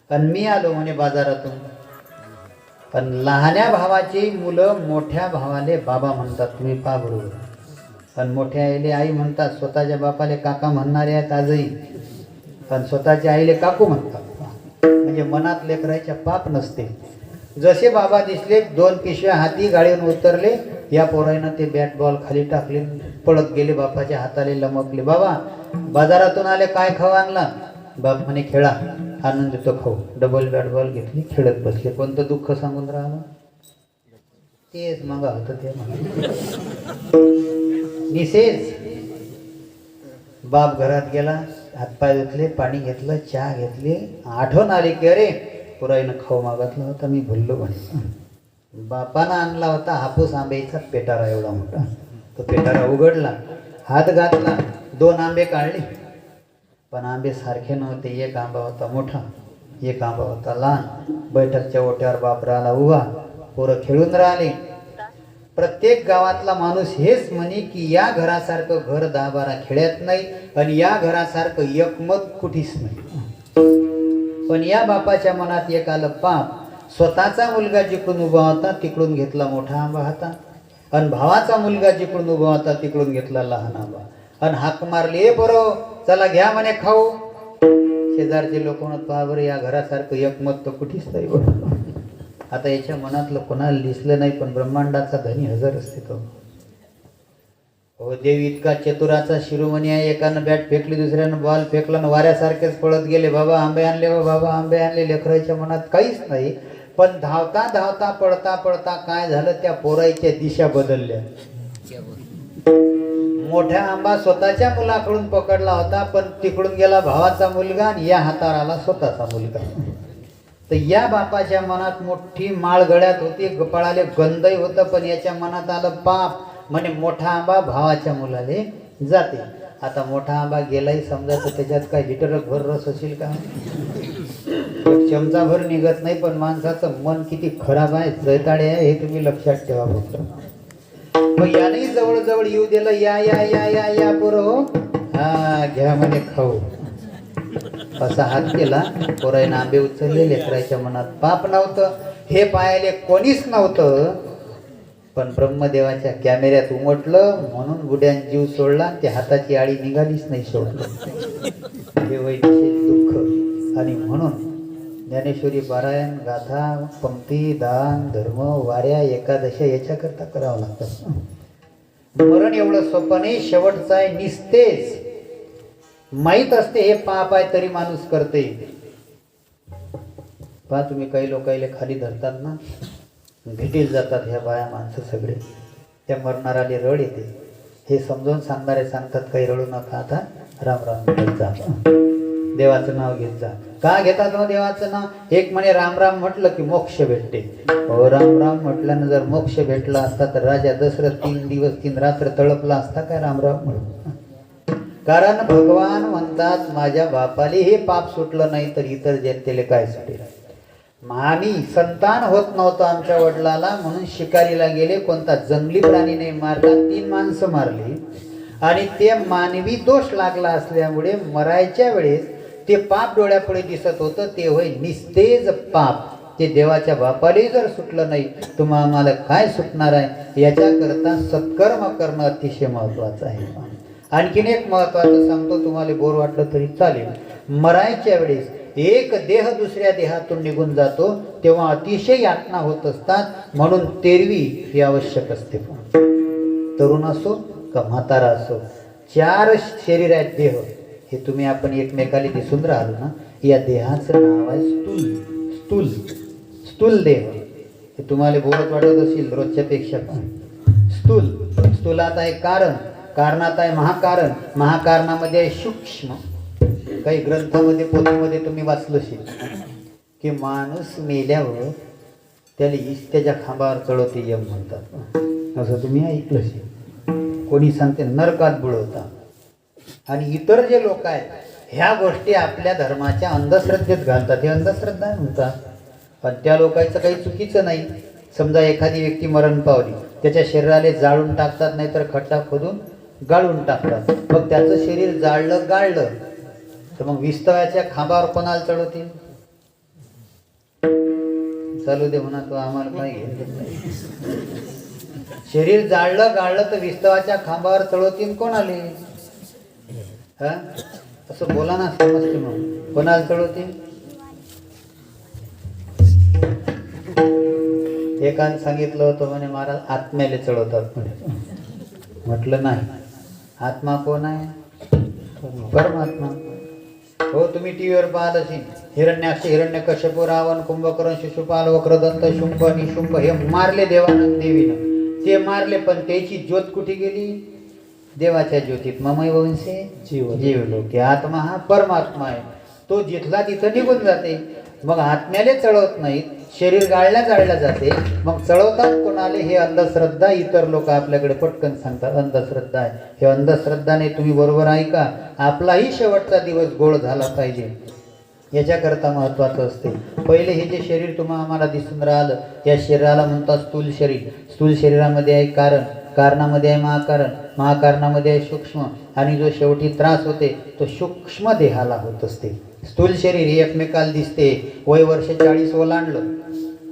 आणि मी आलो म्हणे बाजारातून. पण लहान्या भावाची मुलं मोठ्या भावाले बाबा म्हणतात, तुम्ही पहा बरोबर. पण मोठ्या आईले आई म्हणतात, स्वतःच्या बापाले काका म्हणणारे आहेत आजही. पण स्वतःच्या आईले काकू म्हणतात. म्हणजे मनात लेकरायच्या पाप नसते. जसे बाबा दिसले, 2 पिशव्या हाती गाडीवरून उतरले, या पोरानं ते बॅट बॉल खाली टाकले, पळत गेले, बापाच्या हाताले लमकले. बाबा बाजारातून आले, काय खाऊ आणला. बाप म्हणे खेळा, आनंद देतो खाऊ. डबल बॅट बॉल घेतली, खेळत बसले. कोणतं दुःख सांगून राहिलं, तेच मग होतं ते निसेज. बाप घरात गेला, हातपाय धुतले, पाणी घेतलं, चहा घेतली. आठवण आली की अरे पुराईनं खाऊ मागितला होता, मी भुललो म्हणे. बापानं आणला होता हापूस आंब्याचा पेटारा एवढा मोठा. तो पेटारा उघडला, हात घातला, 2 आंबे काढले. पण आंबे सारखे नव्हते. एक आंबा होता मोठा, एक आंबा होता लहान. बैठकच्या ओट्यावर बाप राहिला उभा, पोरं खेळून राहिले. प्रत्येक गावातला माणूस हेच म्हणे की या घरासारखं घर 10-12 खेड्यात नाही, आणि या घरासारखं एकमत कुठेच नाही. पण या बापाच्या मनात एक आलं पाप. स्वतःचा मुलगा जिकडून उभा होता तिकडून घेतला मोठा आंबा हातात, आणि भावाचा मुलगा जिकडून उभा होता तिकडून घेतला लहान आंबा. आणि हाक मारली, ए बरो चला घ्या म्हणे खाऊ. शेजारचे लोक म्हणत, पहा बरं या घरासारखं एकमत तर कुठेच नाही. आता याच्या मनातलं कोणाला दिसलं नाही, पण ब्रह्मांडाचा धनी हजर असते तो. हो देव इतका चतुराचा शिरोमणी आहे. एकानं बॅट फेकली, दुसऱ्यानं बॉल फेकला, न वाऱ्यासारखेच पळत गेले. बाबा आंबे आणले, व बाबा आंबे आणले. लेकराच्या मनात काहीच नाही. पण धावता धावता पळता पळता काय झालं, त्या पोराईच्या दिशा बदलल्या. मोठा आंबा स्वतःच्या मुलाकडून पकडला होता, पण तिकडून गेला भावाचा मुलगा, आणि या हातावर आला स्वतःचा मुलगा. तर या बापाच्या मनात मोठी माळ गळ्यात होती, गपाळाले गंधही होतं, पण याच्या मनात आलं पाप. म्हणे मोठा आंबा भावाच्या मुलाले जाते. आता मोठा आंबा गेलाही समजा, तर त्याच्यात काय लिटरभर रस असेल का, चमचाभर निघत नाही. पण माणसाचं मन किती खराब आहे, दैताडे आहे, हे तुम्ही लक्षात ठेवा फक्त. मग यानेही जवळजवळ येऊ दिलं, या या या या या पोरं हो, हा घ्या म्हणे खाऊ. असा हात केला, पोराईनं आंबे उचलले. लेकराच्या मनात पाप नव्हतं, हे पाहायले कोणीच नव्हतं. पण ब्रह्मदेवाच्या कॅमेऱ्यात उमटलं, म्हणून बुड्यान जीव सोडला. त्या हाताची आळी निघालीच नाही शेवटलं. हे वैदिक दुःख. आणि म्हणून ज्ञानेश्वरी पारायण, गाथा, पंक्ती, दान, धर्म, वाऱ्या, एकादशा याच्याकरता करावं लागतं. मरण एवढं सोपं नाही, शेवटचं आहे निस्तेज. माहीत असते हे पाप आहे तरी माणूस करते. पहा तुम्ही काही लोकायले खाली धरतात ना, भेटीला जातात ह्या बाया माणसं सगळे, त्या मरणाराले रड येते. हे समजावून सांगणारे सांगतात, काही रडू नका, आता राम राम घेत जा, देवाचं नाव घेत जा. का घेतात मग देवाचं नाव? एक म्हणे राम राम म्हटलं की मोक्ष भेटते. हो राम राम म्हटल्यानं जर मोक्ष भेटला असता तर राजा दशरथ 3 दिवस 3 रात्र तळपला असता काय राम राम म्हणून? कारण भगवान म्हणतात, माझ्या बापाले हे पाप सुटलं नाही तर इतर जनतेले काय सुटेल. आम्ही संतान होत नव्हतं आमच्या वडिलाला, म्हणून शिकारीला गेले. कोणता जंगली प्राणी नाही मारला, 3 माणसं मारली. आणि ते मानवी दोष लागला असल्यामुळे मरायच्या वेळेस ते पाप डोळ्यापुढे दिसत होतं. ते होय निस्तेज पाप. ते देवाच्या बापालाही जर सुटलं नाही, तुम्हा आम्हाला काय सुटणार आहे? याच्याकरता सत्कर्म करणं अतिशय महत्त्वाचं आहे. आणखीन एक महत्त्वाचं सांगतो, तुम्हाला बोर वाटलं तरी चालेल. मरायच्या वेळेस एक देह दुसऱ्या देहातून निघून जातो, तेव्हा अतिशय यातना होत असतात. म्हणून तेरवी ही आवश्यक असते. तरुण असो का म्हातारा असो, 4 शरीर आहेत देह. हे तुम्ही आपण एकमेकाला दिसून राहिलो ना, या देहाचं नाव आहे स्थूल. स्थूल स्थूल देह. हे तुम्हाला बोलत वाटत असेल रोजच्यापेक्षा पण. स्थूल, स्थूलात आहे कारण, कारणात आहे महाकारण, महाकारणामध्ये आहे सूक्ष्म. काही ग्रंथामध्ये पोथीमध्ये तुम्ही वाचलं असेल की माणूस मेल्यावर त्याला इष्टाच्या खांबावर चढवते यम म्हणतात. असं तुम्ही ऐकलं असेल. कोणी सांगते नरकात बुडवता. आणि इतर जे लोक आहेत ह्या गोष्टी आपल्या धर्माच्या अंधश्रद्धेत घालतात. हे अंधश्रद्धा म्हणतात. पण त्या लोकांचं काही चुकीचं नाही. समजा एखादी व्यक्ती मरण पावली, त्याच्या शरीराला जाळून टाकतात, नाहीतर खड्डा खोदून गाळून टाकतात. मग त्याचं शरीर जाळलं गाळलं तर मग विस्तवाच्या खांबावर कोणाला चढवतील? चालू दे म्हणा, तो आम्हाला काही घेत नाही. शरीर जाळलं गाळलं तर विस्तवाच्या खांबावर चढवतील कोणाले? हा, असं बोला ना, समजते मग कोणाला चढवतील? एकाने सांगितलं होतं म्हणे महाराज आत्म्याला चढवतात म्हणे. म्हटलं नाही, आत्मा कोण आहे? परमात्मा. हो, तुम्ही टीव्हीवर पाहत असेल, हिरण्याक्ष, हिरण्यकश्यप, रावण, कुंभकर्ण, शिशुपाल, वक्रदंत, शुंभ निशुंभ हे मारले देवानं देवीनं. ते मारले, पण त्याची ज्योत कुठे गेली? देवाच्या ज्योतीत. ममई वंशे जीवलोके. आत्मा हा परमात्मा आहे, तो जिथला तिथं निघून जाते. मग आत्म्याले चढवत नाहीत, शरीर गाळल्या जाळल्या जाते. मग चढवतात कोणाले? हे अंधश्रद्धा. इतर लोक आपल्याकडे पटकन सांगतात अंधश्रद्धा आहे. हे अंधश्रद्धा नाही. तुम्ही बरोबर ऐका, आपलाही शेवटचा दिवस गोड झाला पाहिजे याच्याकरता महत्त्वाचं असते. पहिले हे जे शरीर आम्हाला दिसून राहिलं, या शरीराला म्हणतात स्थूल शरीर. स्थूल शरीरामध्ये आहे कारण, कारणामध्ये आहे महाकारण, महाकारणामध्ये आहे सूक्ष्म, आणि जो शेवटी त्रास होते तो सूक्ष्म देहाला होत असते. स्थूल शरीर हे एकमेकाला दिसते. वय वर्ष 40 ओलांडलं,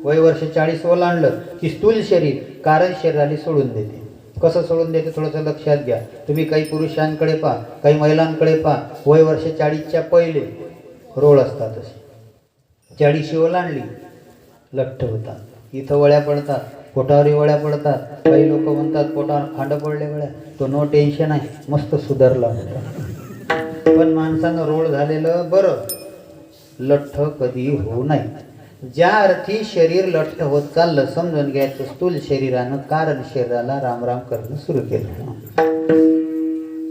वय वर्ष 40 ओलांडलं की स्थूल शरीर कारण शरीराला सोडून देते. कसं सोडून देते थोडंसं लक्षात घ्या. तुम्ही काही पुरुषांकडे पहा, काही महिलांकडे पहा, वय वर्ष 40च्या पहिले रोळ असतात. असे 40 ओलांडली लठ्ठ होतात, इथं वळ्या पडतात, पोटावरही वळ्या पडतात. काही लोक म्हणतात पोटावर खांड पडले वळ्या, तो नो टेन्शन आहे, मस्त सुधारला होता. पण माणसानं रोळ झालेलं बरं, लठ्ठ कधी होऊ नये. ज्या अर्थी शरीर लठ्ठ होत चाललं समजून घ्यायचं, स्थूल शरीरानं कारण शरीराला रामराम करणं सुरू केलं.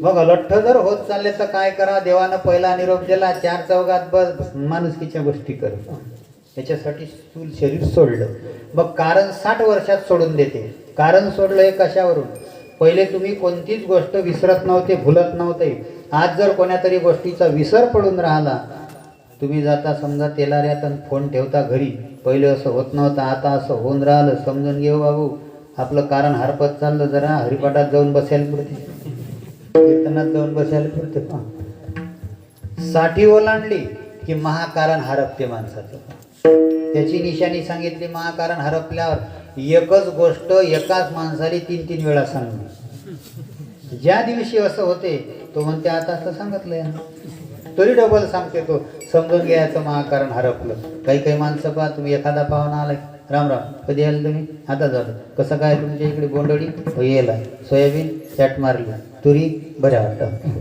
मग लठ्ठ जर होत चालले तर काय करा? देवानं पहिला निरोप दिला, 4 चौघात बस, माणुसकीच्या गोष्टी कर. याच्यासाठी स्थूल शरीर सोडलं. मग कारण 60 वर्षात सोडून देते. कारण सोडलं हे कशावरून? पहिले तुम्ही कोणतीच गोष्ट विसरत नव्हते, भुलत नव्हते. आज जर कोण्यातरी गोष्टीचा विसर पडून राहिला, तुम्ही जाता समजा तेलाऱ्यात आणि फोन ठेवता घरी, पहिले असं होत नव्हतं, आता असं होऊन राहिलं, समजून घेऊ बाबू आपलं कारण हरपत चाललं. जरा हरिपाठात जाऊन बसायला पुरते, कीर्तनात जाऊन बसायला पुरते. 60 ओलांडली की महाकारण हरपते माणसाचं. त्याची निशाणी सांगितली. महाकारण हरपल्यावर एकच गोष्ट एकाच माणसाला 3-3 वेळा सांगली. ज्या दिवशी असं होते तो म्हणते आता असं सांगितलंय, तरी डबल सांगते तो. समजून घ्यायचं महाकारण हरपलं. काही काही माणसं पहा, तुम्ही एखादा पाहुणा आलाय, राम राम, कधी आलं तुम्ही? आता झालं. कसं काय तुमच्या इकडे? बोंडळी येला, सोयाबीन चॅट मारली, तुरी बऱ्या वाटतं.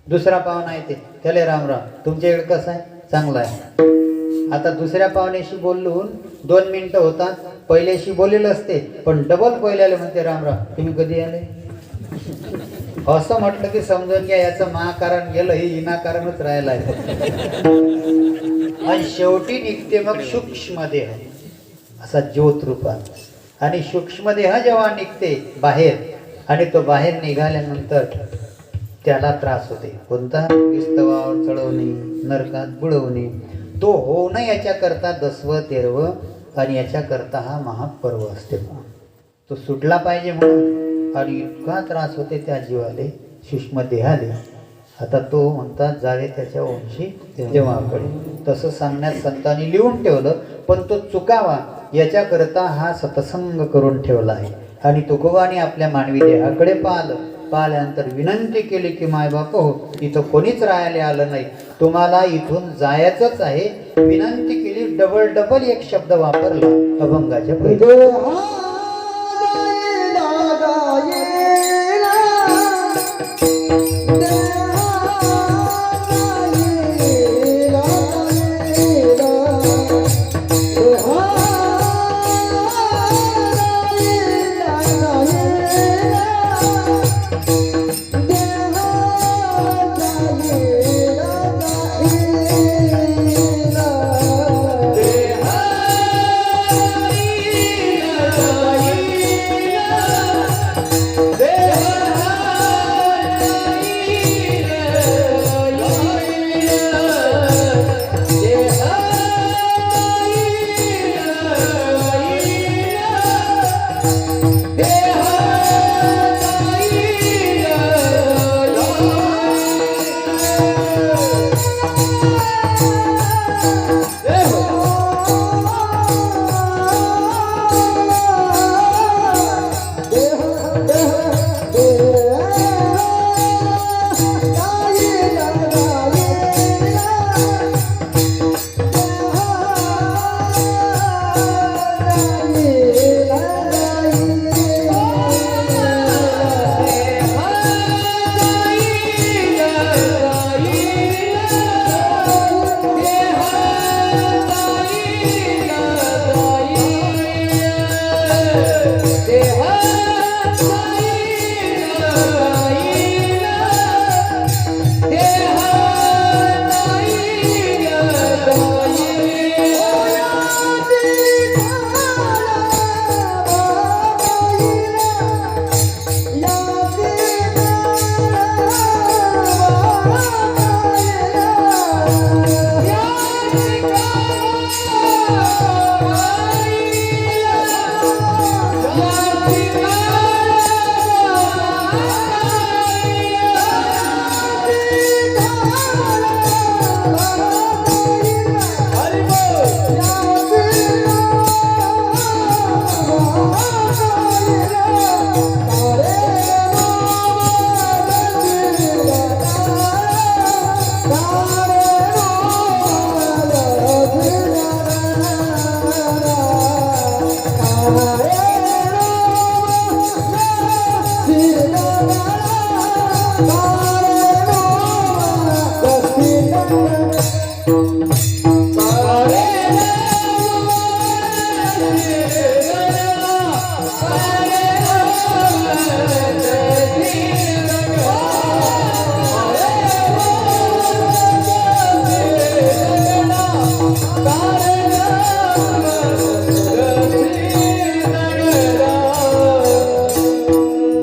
दुसरा पाहुणा येते, त्याला राम राम, तुमच्या इकडे कसं आहे? चांगला आहे. आता दुसऱ्या पाहुण्याशी बोलून 2 मिनिटं होतात, पहिल्याशी बोललेलं असते, पण डबल पहिल्याला म्हणते राम राम, तुम्ही कधी आले? असं म्हटलं की समजून घ्या याचं महाकारण गेलं, हे विनाकारणच राहिलं आहे. आणि शेवटी निघते मग सूक्ष्म देह, असा ज्योत रूपात. आणि सूक्ष्म देह जेव्हा निघते बाहेर, आणि तो बाहेर निघाल्यानंतर त्याला त्रास होते. कोणता? विस्तवावर चढवणे, नरकात बुडवणे. तो होऊ नये याच्याकरता 10वं 13वं आणि याच्याकरता हा महापर्व असते. तो सुटला पाहिजे म्हणून. आणि इतका त्रास होते त्या जीवाले, सूक्ष्म देहाले. आता तो म्हणतात जावे त्याच्या वंशी देवाकडे. तसं सांगण्यात संतांनी लिहून ठेवलं, पण तो चुकावा याच्याकरता हा सत्संग करून ठेवला आहे. आणि तुकोबाने आपल्या मानवी देहाकडे पाहिल्यानंतर विनंती केली की मायबाप हो, इथं कोणीच राहायला आलं नाही, तुम्हाला इथून जायचंच आहे. विनंती केली, डबल एक शब्द वापरला अभंगाच्या पहिले. देहा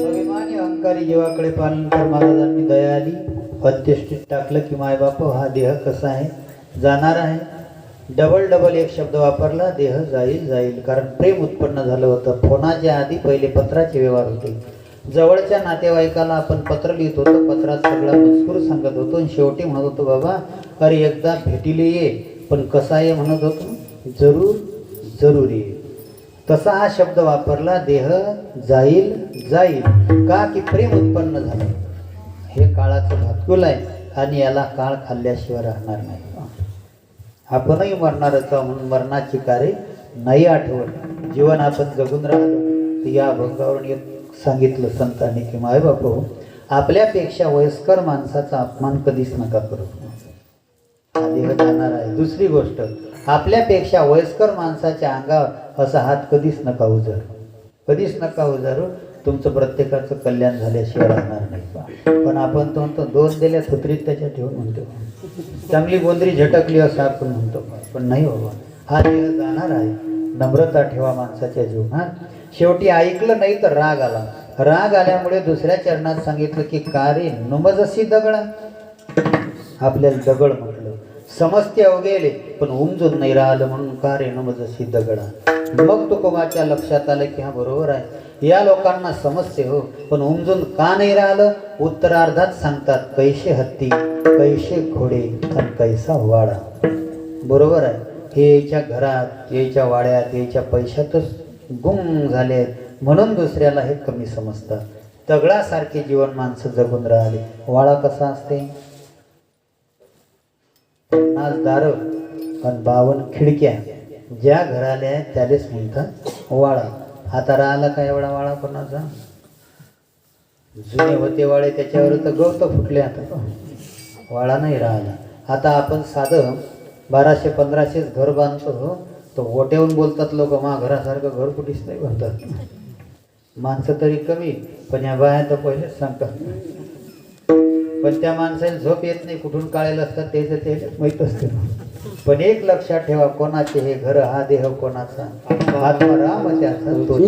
अभिमानी अहंकारी जीवाकडे पालनकर महाराजांनी दया आली अंत्येष्टीत टाकलं की मायबाप हा देह कसा आहे जाणार आहे. डबल डबल एक शब्द वापरला, देह जाईल जाईल. कारण प्रेम उत्पन्न झालं होतं. फोनाच्या आधी पहिले पत्राचे व्यवहार होते. जवळच्या नातेवाईकाला आपण पत्र लिहित होतो, पत्रात सगळा मजकूर सांगत होतो आणि शेवटी म्हणत होतो बाबा अरे एकदा भेटीले ये, पण कसा आहे म्हणत होतो, जरूर जरूर ये. तसा हा शब्द वापरला, देह जाईल जाईल. का की प्रेम उत्पन्न झालं. हे काळाचं भातकुल आहे आणि याला काळ खाल्ल्याशिवाय राहणार नाही. आपणही मरणारच म्हणून मरणाची कार्य नाही आठवत. जीवन आपण जगून राहिलो तर या अभंगावरून एक सांगितलं संतांनी की माय बापू आपल्यापेक्षा वयस्कर माणसाचा अपमान कधीच नका करू. हा देह जाणार आहे. दुसरी गोष्ट, आपल्यापेक्षा वयस्कर माणसाच्या अंगावर असा हात कधीच नका उजारू, कधीच नका उजारू. तुमचं प्रत्येकाचं कल्याण झाल्याशिवाय राहणार नाही. पण आपण तो म्हणतो दोन दिल्या थुत्रीत त्याच्या ठेवून म्हणतो, चांगली गोंधळी झटकली असं आपण म्हणतो. पण नाही बाबा, हा देह जाणार आहे. नम्रता ठेवा माणसाच्या जीवनात. शेवटी ऐकलं नाही तर राग आला. राग आल्यामुळे दुसऱ्या चरणात सांगितलं की का रे नुमजशी दगडा. आपल्याला दगड म्हटलं, समजते अवघेले पण उमजून नाही राहिलं म्हणून का रे नुमजशी दगडा. मग तुकोबाच्या लक्षात आलं की हा बरोबर आहे, या लोकांना समजते हो पण उमजून का नाही राहिलं. उत्तरार्धात सांगतात कैसे हत्ती कैसे घोडे आणि कैसा वाडा. बरोबर आहे. हे याच्या घरात याच्या वाड्यात याच्या पैशातच गुंग झाले म्हणून दुसऱ्याला हे कमी समजतात. दगडासारखे जीवन माणसं जगून राहिले. वाडा कसा असते, 50 दारं आणि 52 खिडक्या. ज्या घराला आहे त्यालेच म्हणतात वाडा. आता राहिला का एवढा वाडा कोणाचा. जुने होते वाडे त्याच्यावर तर गवत फुटले. आता वाडा नाही राहिला. आता आपण साधं 1200-1500 घर बांधतो तो ओट्याहून बोलतात लोक, मा घरासारखं घर कुठेच नाही बांधतात. माणसं तरी कमी पण या बाया तर पहिलेच सांगतात. पण त्या माणसाला झोप येत नाही, कुठून काढेल असतात त्याचं ते माहीत असते. पण एक लक्षात ठेवा, कोणाचे हे घर, हा देह कोणाचा, आत्माराम त्याचा तो.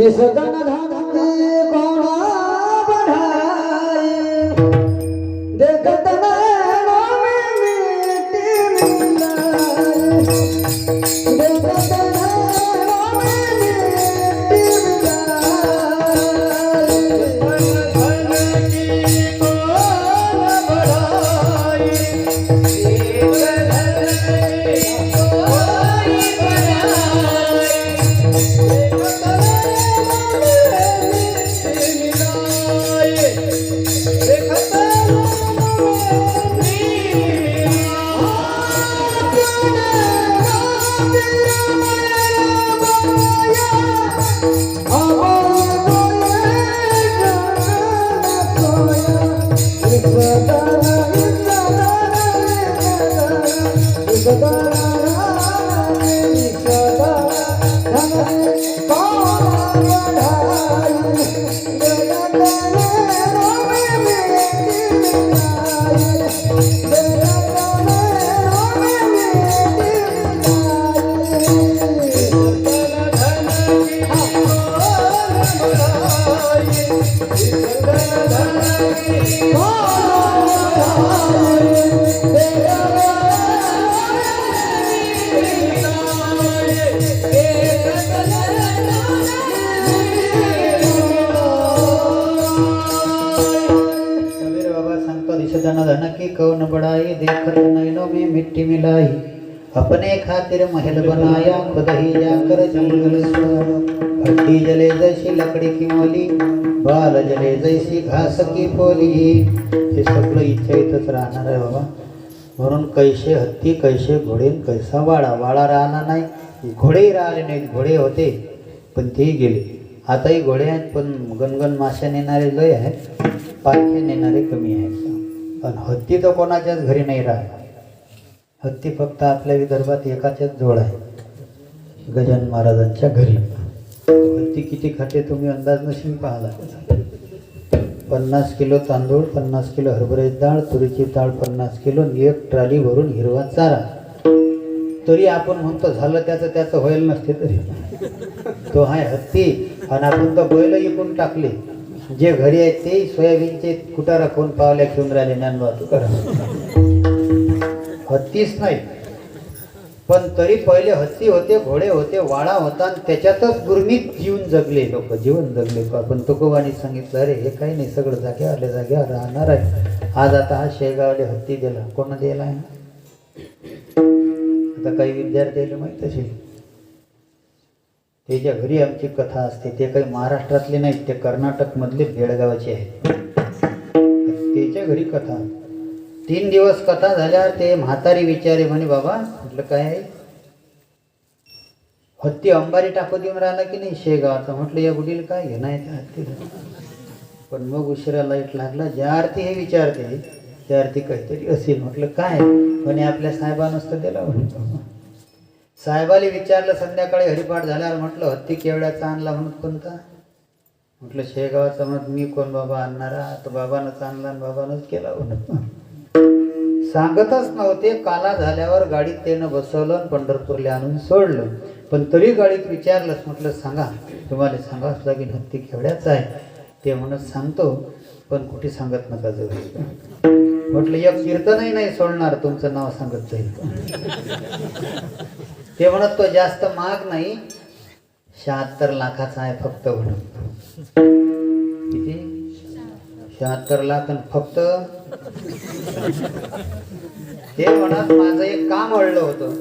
कबीर बाबा सांगतो दिशा धन की कौन बड़ाई देखत नैनो में मिट्टी मिलाई अपने खातिर महल बनाया खुद ही जाकर जंगल सोया हड्डी जले जैसी लकड़ी की मोली बाल जले जैसी घास की पोली हे सगळं इच्छा इथंच राहणार आहे बाबा म्हणून कैसे हत्ती कैसे घोडे कैसा वाळा वाळा राहणार नाही घोडेही राहिले नाहीत घोडे होते पण तेही गेले आताही घोडे आहेत पण गणगण माश्या नेणारे लय आहेत पालखी नेणारे कमी आहेत पण हत्ती तर कोणाच्याच घरी नाही राहत हत्ती फक्त आपल्या विदर्भात एकाच्याच जोड आहे गजानन महाराजांच्या घरी हत्ती किती खाते तुम्ही अंदाज नशीन पाहला 50 किलो तांदूळ 50 किलो हरभऱ्याची डाळ तुरीची डाळ 50 किलो 1 ट्रॉली भरून हिरवा चारा तरी आपण म्हणतो झालं त्याचं व्हायला नसते तरी तो आहे हत्ती आणि आपण तर बैल इकून टाकले जे घरी आहेत ते सोयाबीनचे कुटा राखून पावल्या घेऊन राहिले ज्ञानवाहतूक करा हत्तीच नाही पण तरी पहिले हत्ती होते घोडे होते वाडा होता आणि त्याच्यातच गुरमीत जीवन जगले लोक जीवन जगले आपण तुकोबानी सांगितलं अरे हे काही नाही सगळं जाग्यावर राहणार आहे आज आता हा शेगावले हत्ती दिला कोण दिला आहे आता काही विद्यार्थ्याला माहीत असेल त्याच्या घरी आमची कथा असते ते काही महाराष्ट्रातले नाहीत ते कर्नाटकमधले बेळगावचे आहेत त्याच्या घरी कथा 3 दिवस कथा झाल्यावर ते म्हातारी विचारे म्हणे बाबा म्हटलं काय आहे हत्ती अंबारी टाकू देऊन राहिला की नाही शेगावचा म्हटलं या गुडीला काय घेणं आहे त्या हत्तीला पण मग उशिरा लाईट लागला ज्या अर्थी हे विचारते त्या अर्थी काहीतरी असेल म्हटलं काय म्हणे आपल्या साहेबानंच तर दिला म्हणे साहेबाला विचारलं संध्याकाळी हरिपाठ झाल्यावर म्हटलं हत्ती केवढ्याचा आणला म्हणत कोणता म्हटलं शेगावाचा म्हणत मी कोण बाबा आणणारा तर बाबानंच आणला आणि बाबानंच केला म्हणत सांगतच नव्हते काला झाल्यावर गाडीत त्यानं बसवलं आणि पंढरपूरला आणून सोडलं पण तरी गाडीत विचारलंच म्हटलं सांगा तुम्हाला सांगावंच लागेल हत्ती केवढ्याचा आहे ते म्हणत सांगतो पण कुठे सांगत नका जवळ म्हटलं एक कीर्तनही नाही सोडणार तुमचं नाव सांगत जाईल ते म्हणत तो जास्त महाग नाही 76 लाखाचा आहे फक्त म्हणत किती 76 लाख आणि फक्त ते म्हणत माझं एक काम अडलं होतं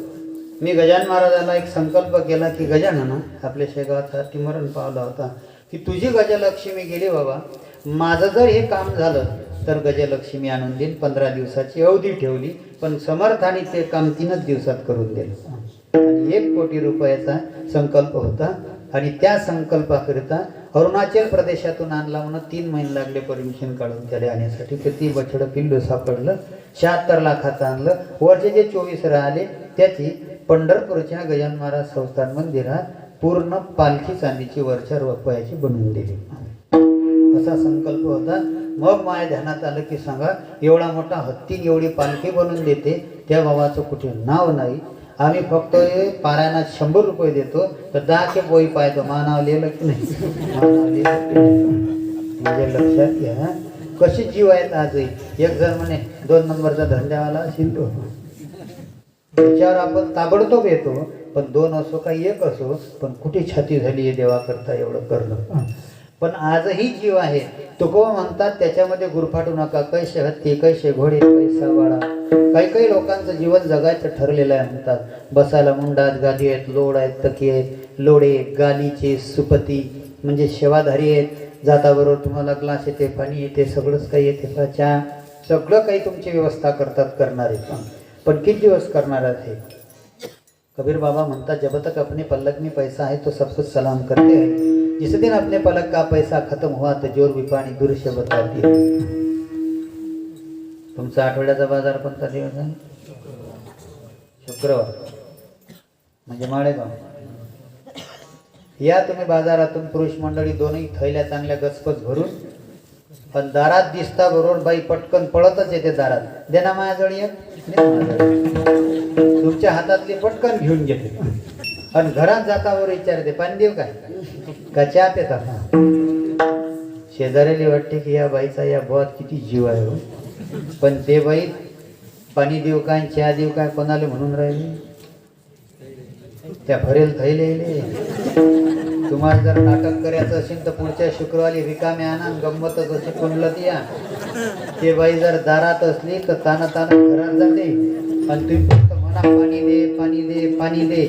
मी गजानन महाराजांना एक संकल्प केला की गजानन आपल्या शेगावाचा मरण पावला होता की तुझी गजलक्ष्मी गेली बाबा माझं जर हे काम झालं तर गजलक्ष्मी आणून देईन 15 दिवसाची अवधी ठेवली पण समर्थाने ते काम 3च दिवसात करून दिलं आणि 1 कोटी रुपयाचा संकल्प होता आणि त्या संकल्पाकरिता अरुणाचल प्रदेशातून आणला म्हणून 3 महिने लागले परमिशन काढून त्याला आणण्यासाठी तर ती बछडं पिल्लू सापडलं 76 लाखाचं आणलं वरचे जे 24 राहिले त्याची पंढरपूरच्या गजानन महाराज संस्थान मंदिरात पूर्ण पालखी चांदीची वरच्या रुपयाची बनवून दिली असा संकल्प होता मग माझ्या ध्यानात आलं की सांगा एवढा मोठा हत्ती एवढी पालखी बनवून देते त्या बाबाचं कुठे नाव नाही आम्ही फक्त पारायणात 100 रुपये देतो तर 10 के पोई पाहतो मानाव लिहिलं की नाही माझ्या लक्षात घ्या कशी जीव आहेत आजही एक जण म्हणे 2 नंबरचा धंद्यावाला असेल तो त्याच्यावर आपण ताबडतोब येतो पण 2 असो का 1 असो पण कुठे छाती झाली आहे देवा करता एवढं करणं पण आजही जीव आहे तुकोबा म्हणतात त्याच्यामध्ये गुरफाटू नका कैसे हत्ती कैसे घोडे कैसा वाडा काही लोकांचं जीवन जगायचं ठरलेलं आहे म्हणतात बसायला मुंडात गादी आहेत लोड आहेत तकी आहेत लोडे गालीचे सुपती म्हणजे सेवाधारी आहेत जाताबरोबर तुम्हाला ग्लास येते पाणी येते सगळंच काही येते का चहा सगळं काही तुमची व्यवस्था करणारे पण किती दिवस करणार आहे कबीर बाबा म्हणतात जब तक अपने पल्लक में पैसा है तो सब कुछ सलाम करते हैं जिस दिन अपने पलक का पैसा खत्म हुआ तो जोर भी पाणी दृश्य बताती है. तुमचा आठवड्याचा बाजार कोणता दिवस आहे? शुक्रवार म्हणजे माळेगाव. या तुम्ही बाजारातून पुरुष मंडळी दोनही थैल्या चांगल्या गचपच भरून, पण दारात दिसता बरोबर बाई पटकन पळतच येते दारात. देना माझ्याजवळ एक, दे माझ्याजवळ. तुमच्या हातातली पटकन घेऊन घेते आणि घरात जाता वर विचारते पाणी देऊ काय का चहा पिता. शेजाऱ्याला वाटते की या बाईचा या बोत किती जीव आहे हो. पण ते बाई पाणी देऊ काय चहा देऊ काय कोणाला म्हणून राहिले. त्या भरेल थैले. तुम्हाला जर नाटक करायचं असेल तर पुढच्या शुक्रवारी रिकामे आणा, गंमतच अशी कुंडलत या. ते बाई जर दारात असली तर ताना घरात जाते आणि तुम्ही फक्त म्हणा पाणी दे पाणी दे पाणी दे.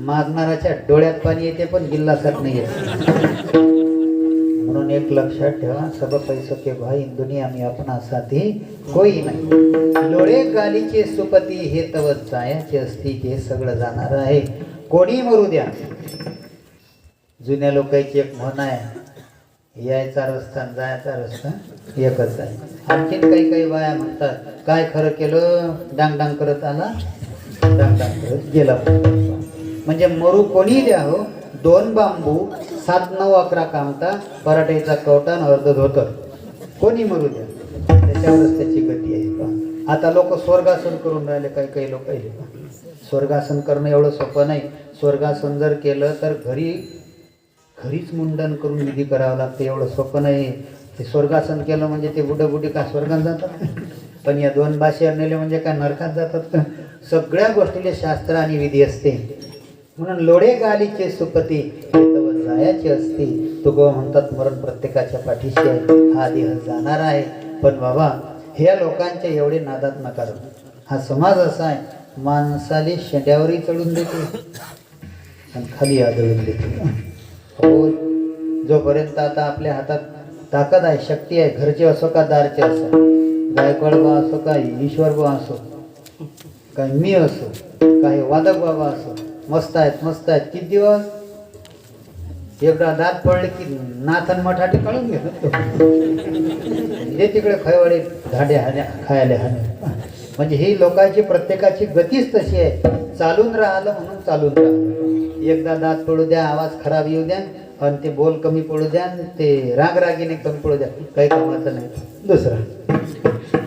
मागणाऱ्याच्या डोळ्यात पाणी येते पण गिल्लासात नाही येत. म्हणून एक लक्षात ठेवा, सब पैसो के भाई दुनिया में अपना साथी कोई नाही. लोळे गालीचे सुपती हे तव जायाचे असती हे सगळं जाणार आहे. कोणी मरू द्या. जुन्या लोकांची एक म्हण आहे, यायचा रस्ता आणि जायचा रस्ता एकच आहे. आणखीन काही बाया म्हणतात काय खरं केलं, डांग डांग करत आला डांग डांग करत गेला. म्हणजे मरू कोणी द्या हो. 2 बांबू 7, 9, 11 कामता पराठ्याचा कवटा आणि अर्ध धोतर कोणी मरू द्या. त्याच्यावरच त्याची गती आहे. आता लोक स्वर्गासन करून राहिले. काही लोक स्वर्गासन करणं एवढं सोपं नाही. स्वर्गासन जर केलं तर घरीच मुंडन करून विधी करावं लागतं. एवढं सोपं नाही. ते स्वर्गासन केलं म्हणजे ते बुडे का स्वर्गात जातात. पण या 2 भाषेवर नेले म्हणजे काय नरकात जातात. सगळ्या गोष्टीले शास्त्र आणि विधी असते. म्हणून लोढे गालीचे सुपती जायाचे असते. तुकोबा म्हणतात मरण प्रत्येकाच्या पाठीशी आहे. हा देह जाणार आहे. पण बाबा ह्या लोकांच्या एवढे नादात नका राहू. हा समाज असा आहे, माणसाले शेंड्यावरही चढून देते आणि खाली आदळून देते. हो, जोपर्यंत आता आपल्या हातात ताकद आहे, शक्ती आहे, घरचे असो का दारचे असो, गायकवाड बा असो का ईश्वर बा असो, काय मी असो, काही वादक बाबा असो, मस्त आहेत किती दिवस. एकदा दात पडले की नाथन मठाठी काढून घेतो. हे तिकडे खैवाडे धाडे खायला हाणे. म्हणजे ही लोकांची प्रत्येकाची गतीच तशी आहे. चालून राहिलं म्हणून चालून राहिलं. एकदा दात पडू द्या, आवाज खराब येऊ द्या आणि ते बोल कमी पडू द्या, ते रागरागीने कमी पडू द्या, काही कामाचं नाही. दुसरा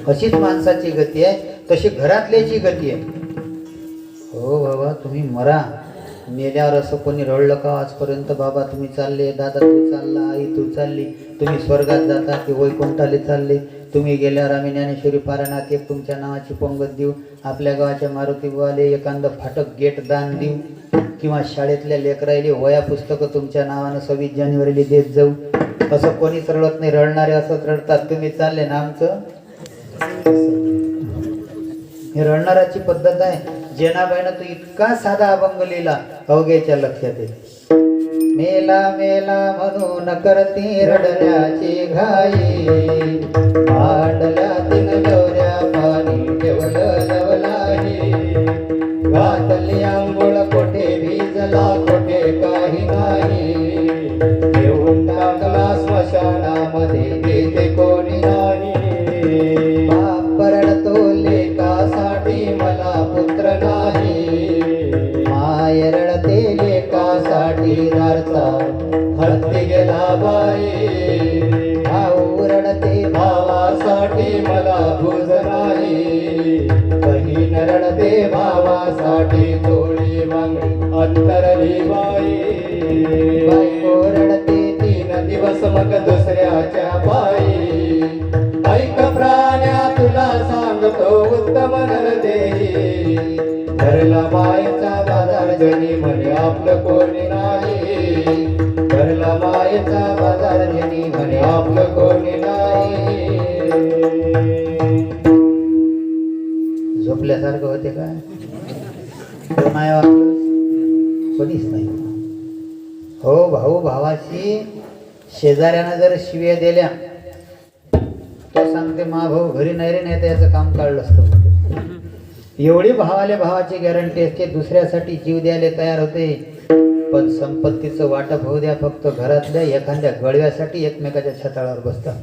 अशीच माणसाची गती आहे. तशी घरातल्याची गती आहे. हो बाबा तुम्ही मरा, मेल्यावर असं कोणी रडलं का आजपर्यंत. बाबा तुम्ही चालले, दादा तू चालला, आई तू चालली, तुम्ही स्वर्गात जाता की वैकुंठाले चालले. तुम्ही गेल्यावर आम्ही ज्ञानेश्वरी पारायणात एक तुमच्या नावाची पंगत देऊ, आपल्या गावाच्या मारुती बुवाले एखादं फाटक गेट दान देऊ, किंवा शाळेतल्या लेकरायले वया पुस्तकं तुमच्या नावानं 26 जानेवारीला देत जाऊ. असं कोणीच रडत नाही. रडणारे असंच रडतात, तुम्ही चालले ना आमचं. हे रडणाराची पद्धत आहे. जेनाबाईनं तो इतका साधा अभंग लिहिला, अवघ्याच्या लक्षात येते. मेला मेला म्हणून करती रडण्याची घाई, मांडल्या तीन गौऱ्या पाणी ठेवलं नवलाही, घातली आंघोळ कोठे भिजला कोठे काही नाही, घेऊन टाकला स्मशानामध्ये देते कोणी नाही. बाप रडतो लेकासाठी मला पुत्र नाही, माय रडते लेकासाठी दारचा हत्ती गेला बाई, भाऊ रडते भावासाठी मला भुज नाही, बहीण रडते भावासाठी थोडी बांगडी अंतरली बाई, बायको रडते 3 दिवस मग दुसऱ्याच्या पायी, ऐक प्राण्या तुला सांगतो उत्तम नरदेही, घरला मायेचा बाजार जनी म्हणे आपलं कोणी नाही, घरला मायेचा बाजार जनी म्हणे आपलं कोणी नाही. झोपल्यासारखं होते काय? कोण आहे आपलं? कोणीच नाही. हो, भाऊ भावाची शेजाऱ्यानं जर शिव्या दिल्या तो सांगते मा भाऊ घरी नाही रे, नाही तर याचं काम काढलं असतं. एवढी भावाले भावाची गॅरंटी असते, दुसऱ्यासाठी जीव द्यायला तयार होते. पण संपत्तीचं वाटप होऊ द्या, फक्त घरातल्या एखाद्या गळव्यासाठी एकमेकाच्या छताळावर बसतात.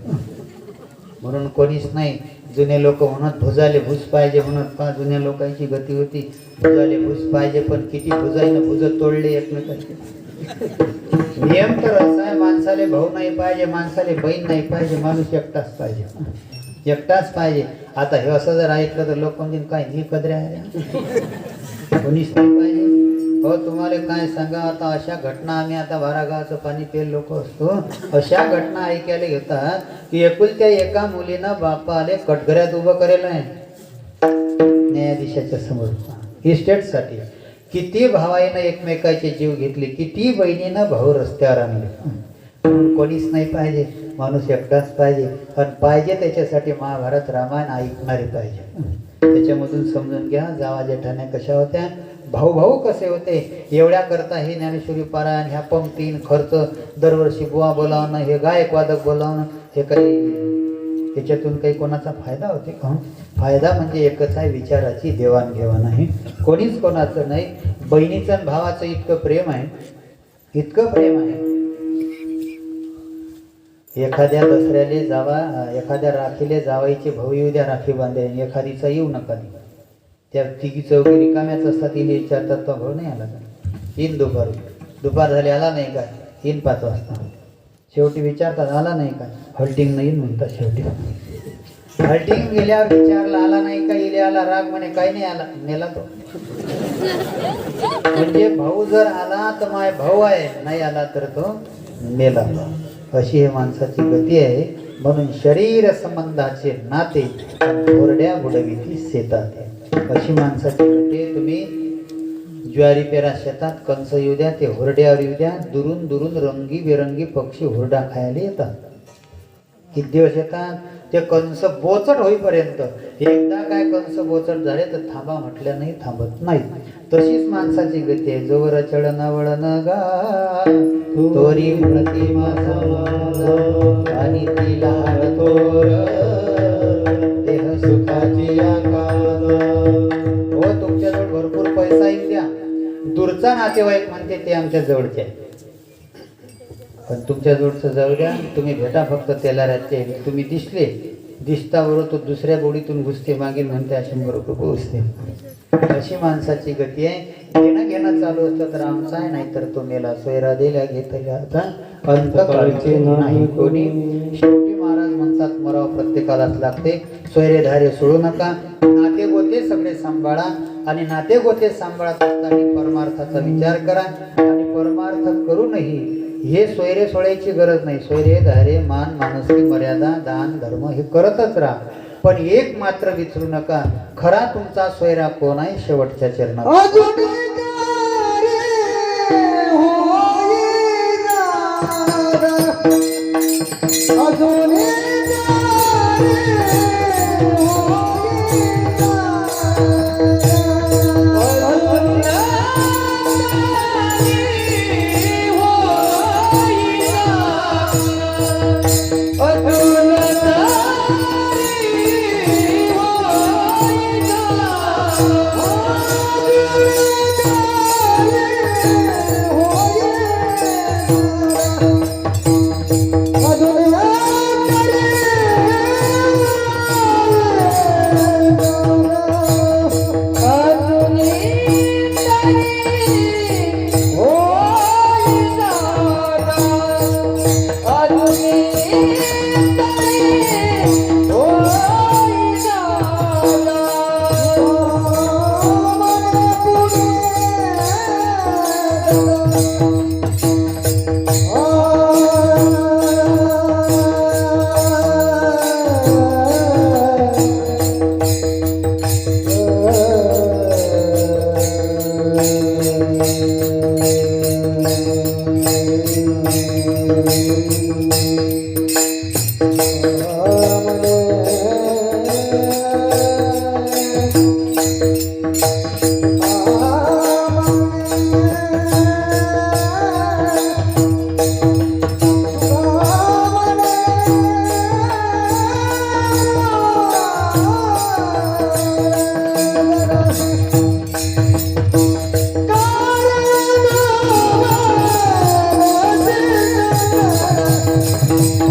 म्हणून कोणीच नाही. जुने लोक म्हणत भुजाले भुज पाहिजे म्हणत, पहा जुन्या लोकांची गती होती, भुजाले भुज पाहिजे, पण किती भुजाईनं भुज तोडले एकमेकांचे. नियम तर असा आहे, माणसाले भाऊ नाही पाहिजे, माणसाले बहीण नाही पाहिजे, माणूस एकटाच पाहिजे, एकटाच पाहिजे. आता हे असं जर ऐकलं तर लोक म्हणजे काय ही कदऱ्या आहे, कोणीच नाही पाहिजे. हो तुम्हाला काय सांगा, आता अशा घटना आम्ही आता भारागावचं पाणी पेल लोक असतो, अशा घटना ऐकायला घेतात की एकुलत्या एका मुलीनं बापाले कटघऱ्यात उभं करेल आहे न्यायाधीशाच्या समोर इस्टेटसाठी. किती भावाईनं एकमेकाचे जीव घेतले, किती बहिणीनं भाऊ रस्त्यावर आणले. म्हणून कोणीच नाही पाहिजे, माणूस एकटाच पाहिजे. आणि पाहिजे त्याच्यासाठी महाभारत रामायण ऐकणारे पाहिजे. त्याच्यामधून समजून घ्या जावा जेठाण्या कशा होत्या, भाऊ भाऊ कसे होते. एवढ्या करता हे ज्ञानेश्वरी पारायण, ह्या पंक्तीन खर्च, दरवर्षी बुवा बोलावणं, हे गायक वादक बोलावणं, हे काही त्याच्यातून काही कोणाचा फायदा होते का? फायदा म्हणजे एकच आहे, विचाराची देवाणघेवाण आहे, कोणीच कोणाचं नाही. बहिणीचं आणि भावाचं इतकं प्रेम आहे, इतकं प्रेम आहे. एखाद्या दसऱ्याले जावा, एखाद्या राखीले जावायचे भाऊ येऊ द्या राखी बांधे, एखादीचा येऊ नका. त्या तिघी चौघी रिकाम्याच असतात, तिने विचारतात तो भाऊ नाही आला का, येईन दुपार झाली आला नाही का, येईन 5 वाजता. शेवटी विचारतात आला नाही का, हल्टिंग नाही म्हणतात. शेवटी हल्टिंग गेल्यावर विचारला आला नाही का, इले आला, राग म्हणे काही नाही आला, नेला तो. म्हणजे भाऊ जर आला तर माय भाऊ आहे, नाही आला तर तो नेला. अशी हे माणसाची गती आहे. म्हणून शरीर संबंधाचे नाते घोरड्या बुडविती शेतात, अशी माणसाची गती. तुम्ही ज्वारी पेरा शेतात, कंस येऊ द्या, ते हुरड्यावर येऊ द्या, दुरून दुरून रंगीबेरंगी पक्षी हुरडा खायला येतात. किती दिवस येतात, ते कंस बोचट होईपर्यंत. एकदा काय कंस बोचट झाले तर थांबा म्हटल्या नाही थांबत नाही. तशीच माणसाची गती आहे. जोवर चढण वळण गा तोरी प्रतिमा आणि तिला थोर देह सुखाची आकार. हो तुमच्याजवळ भरपूर पैसा येईल द्या, दूरचा नातेवाईक म्हणते ते आमच्या जवळचे आहे, पण तुमच्या जवळचं जाऊ द्या, तुम्ही भेटा फक्त तेलाऱ्याचे. तुम्ही दिसता बरोबर तो दुसऱ्या गोडीतून घुसते, मागील म्हणते 100 रुपये पोहोचते. अशी माणसाची गती आहे. घेणं घेणं चालू असतं तर आमचा आहे, नाहीतर तो मेला. सोयरा दिल्या घेतल्या अंत काळचे नाही कोणी. शेवटी महाराज म्हणतात मराव प्रत्येकालाच लागते. सोयरे धारे सोडू नका, नाते गोते सगळे सांभाळा. आणि नाते गोते सांभाळत असताना परमार्थाचा विचार करा. आणि परमार्थ करूनही हे सोयरे सोडायची गरज नाही. सोयरे धारे मान मानसी मर्यादा दान धर्म हे करतच राहा, पण एक मात्र विसरू नका, खरा तुमचा सोयरा कोण आहे, शेवटच्या चरणात. Oh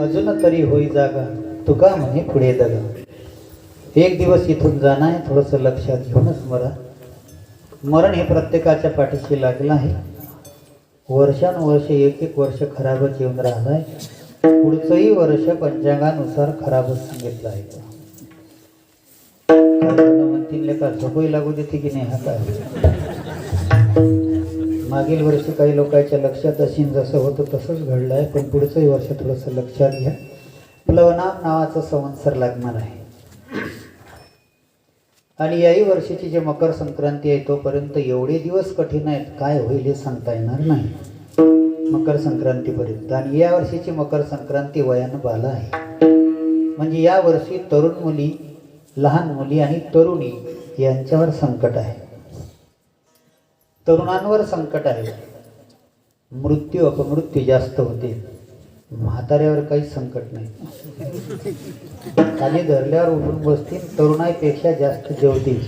अजून तरी होई जागा तुका म्हणे पुढे दगा. एक दिवस इथून जाणं आहे, थोडंसं लक्षात घेऊनच मरण हे प्रत्येकाच्या पाठीशी लागलं आहे. वर्षानुवर्ष एक एक वर्ष खराबच येऊन राहिलं आहे. पुढचंही वर्ष पंचांगानुसार खराबच सांगितलं आहे. काही जण म्हणतील का झोपही लागू देते की नाही. हा काय मागील वर्षी काही लोकांच्या लक्षात असेल जसं होतं तसंच घडलं आहे. पण पुढचंही वर्ष थोडंसं लक्षात घ्या. प्लवनाम नावाचा संवत्सर लागणार आहे. आणि याही वर्षीची जे मकर संक्रांती आहे तोपर्यंत एवढे दिवस कठीण आहेत, काय होईल हे सांगता येणार नाही मकर संक्रांतीपर्यंत. आणि या वर्षीची मकर संक्रांती वयानं बाला आहे. म्हणजे या वर्षी तरुण मुली, लहान मुली आणि तरुणी यांच्यावर संकट आहे. तरुणांवर संकट आहे. मृत्यू अपमृत्यू जास्त होते. म्हाताऱ्यावर काही संकट नाही. खाली धरल्यावर उठून बसतील. तरुणाईपेक्षा जास्त जेवतील.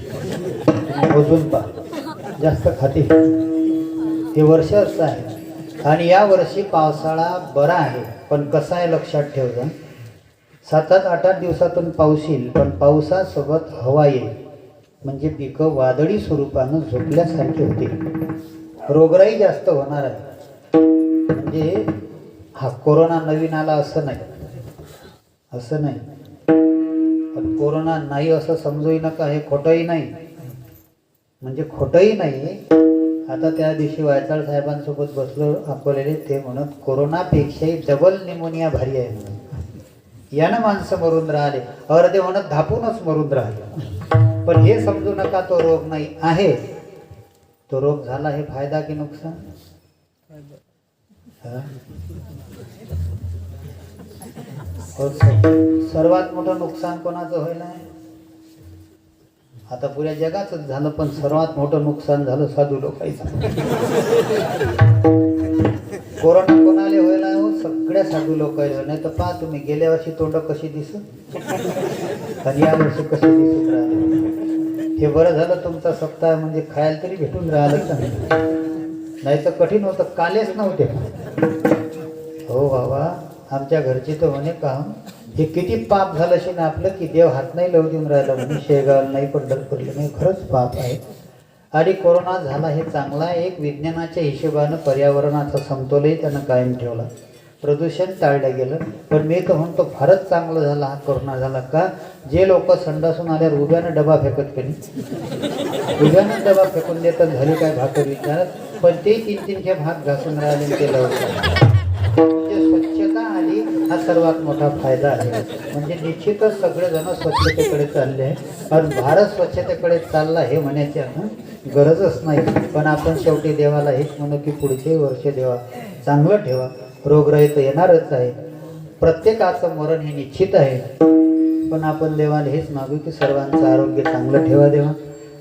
अजून पा जास्त खातील. हे वर्ष असं आहे. आणि या वर्षी पावसाळा बरा आहे. पण कसा आहे लक्षात ठेवजा. 7-8 8 दिवसातून पाऊस येईल. पण पावसासोबत हवा येईल. म्हणजे पिकं वादळी स्वरूपानं झोपल्यासारखी होतील. रोगराई जास्त होणार आहे. म्हणजे हा कोरोना नवीन आला असं नाही. असं नाही. पण कोरोना नाही असं समजूही नका. हे खोटंही नाही. म्हणजे खोटंही नाही. आता त्या दिवशी वायचाळ साहेबांसोबत बसलो अकोलेले. ते म्हणत कोरोनापेक्षाही डबल निमोनिया भारी आहे म्हणून. यानं माणसं मरून राहिले. अर्धे म्हणत धापूनच मरून राहिले. पण हे समजू नका तो रोग नाही आहे. तो रोग झाला हे फायदा की नुकसान. सर्वात मोठं नुकसान कोणाचं होईल आहे. आता पुऱ्या जगाचंच झालं. पण सर्वात मोठं नुकसान झालं साधू लोकांचं. कोरोना कोणाले होईल हो. सगळ्या साधू लोकांना. नाही तर पहा तुम्ही गेल्या वर्षी तोंड कशी दिसत आणि या वर्षी कशी दिसत राहिले. हे बरं झालं तुमचा सप्ताह म्हणजे खायला तरी भेटून राहिलं का. नाही तर कठीण होतं. कालेच नव्हते. हो बाबा आमच्या घरची तर म्हणे का हे किती पाप झालं असे ना आपलं की देव हात नाही लावू देऊन राहिला म्हणे. शेगाव नाही पंढरपूरला नाही. खरंच पाप आहे. आणि कोरोना झाला हे चांगला. एक विज्ञानाच्या हिशोबानं पर्यावरणाचा समतोलही त्यानं कायम ठेवला. प्रदूषण टाळलं गेलं. पण मी तर म्हणतो फारच चांगलं झालं हा कोरोना झाला. का जे लोक संडासून आल्यावर उभ्यानं डबा फेकत कधी उभ्यानं डबा फेकून देतात. झाली काय भाकर विचारत. पण ते 3-3 भाग घासून राहिले ते लवकर. म्हणजे स्वच्छता आली हा सर्वात मोठा फायदा आहे. म्हणजे निश्चितच सगळेजण स्वच्छतेकडे चालले आहे. आणि भारत स्वच्छतेकडे चालला हे म्हणायची गरजच नाही. पण आपण शेवटी देवाला हेच म्हणू की पुढचे वर्ष देवा चांगलं ठेवा. रोगराई तर येणारच आहे. प्रत्येकाचं मरण हे निश्चित आहे. पण आपण देवाला हेच मागू की सर्वांचं आरोग्य चांगलं ठेवा. देवा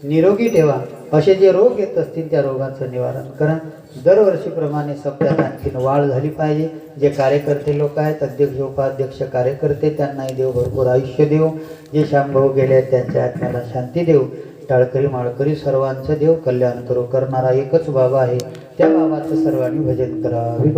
निरोगी ठेवा. असे जे रोग येत असतील त्या रोगाचं निवारण करा. दरवर्षीप्रमाणे सप्त्यात आणखीन वाढ झाली पाहिजे. जे कार्यकर्ते लोक आहेत, अध्यक्ष उपाध्यक्ष कार्यकर्ते, त्यांनाही देव भरपूर आयुष्य देव. जे शांभाऊ गेले आहेत त्यांच्या आत्म्याला शांती देव. टाळकरी माळकरी सर्वांचं देव कल्याण करो. करणारा एकच बाबा आहे. त्या बाबाचं सर्वांनी भजन करावे.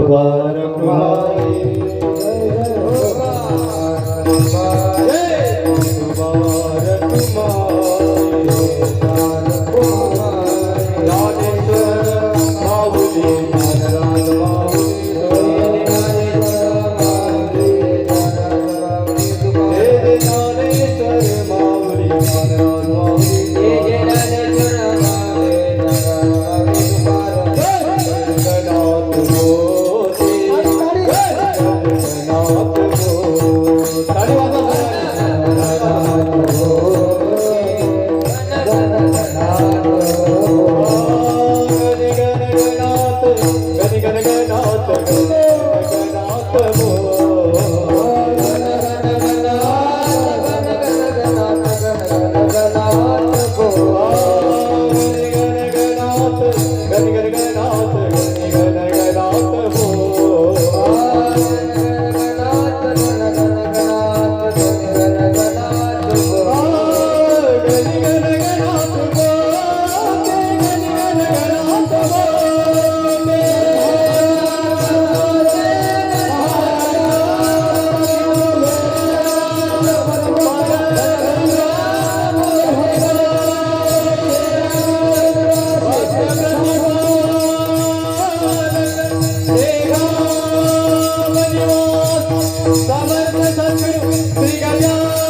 समर्थ सद्गुरु श्री गजानन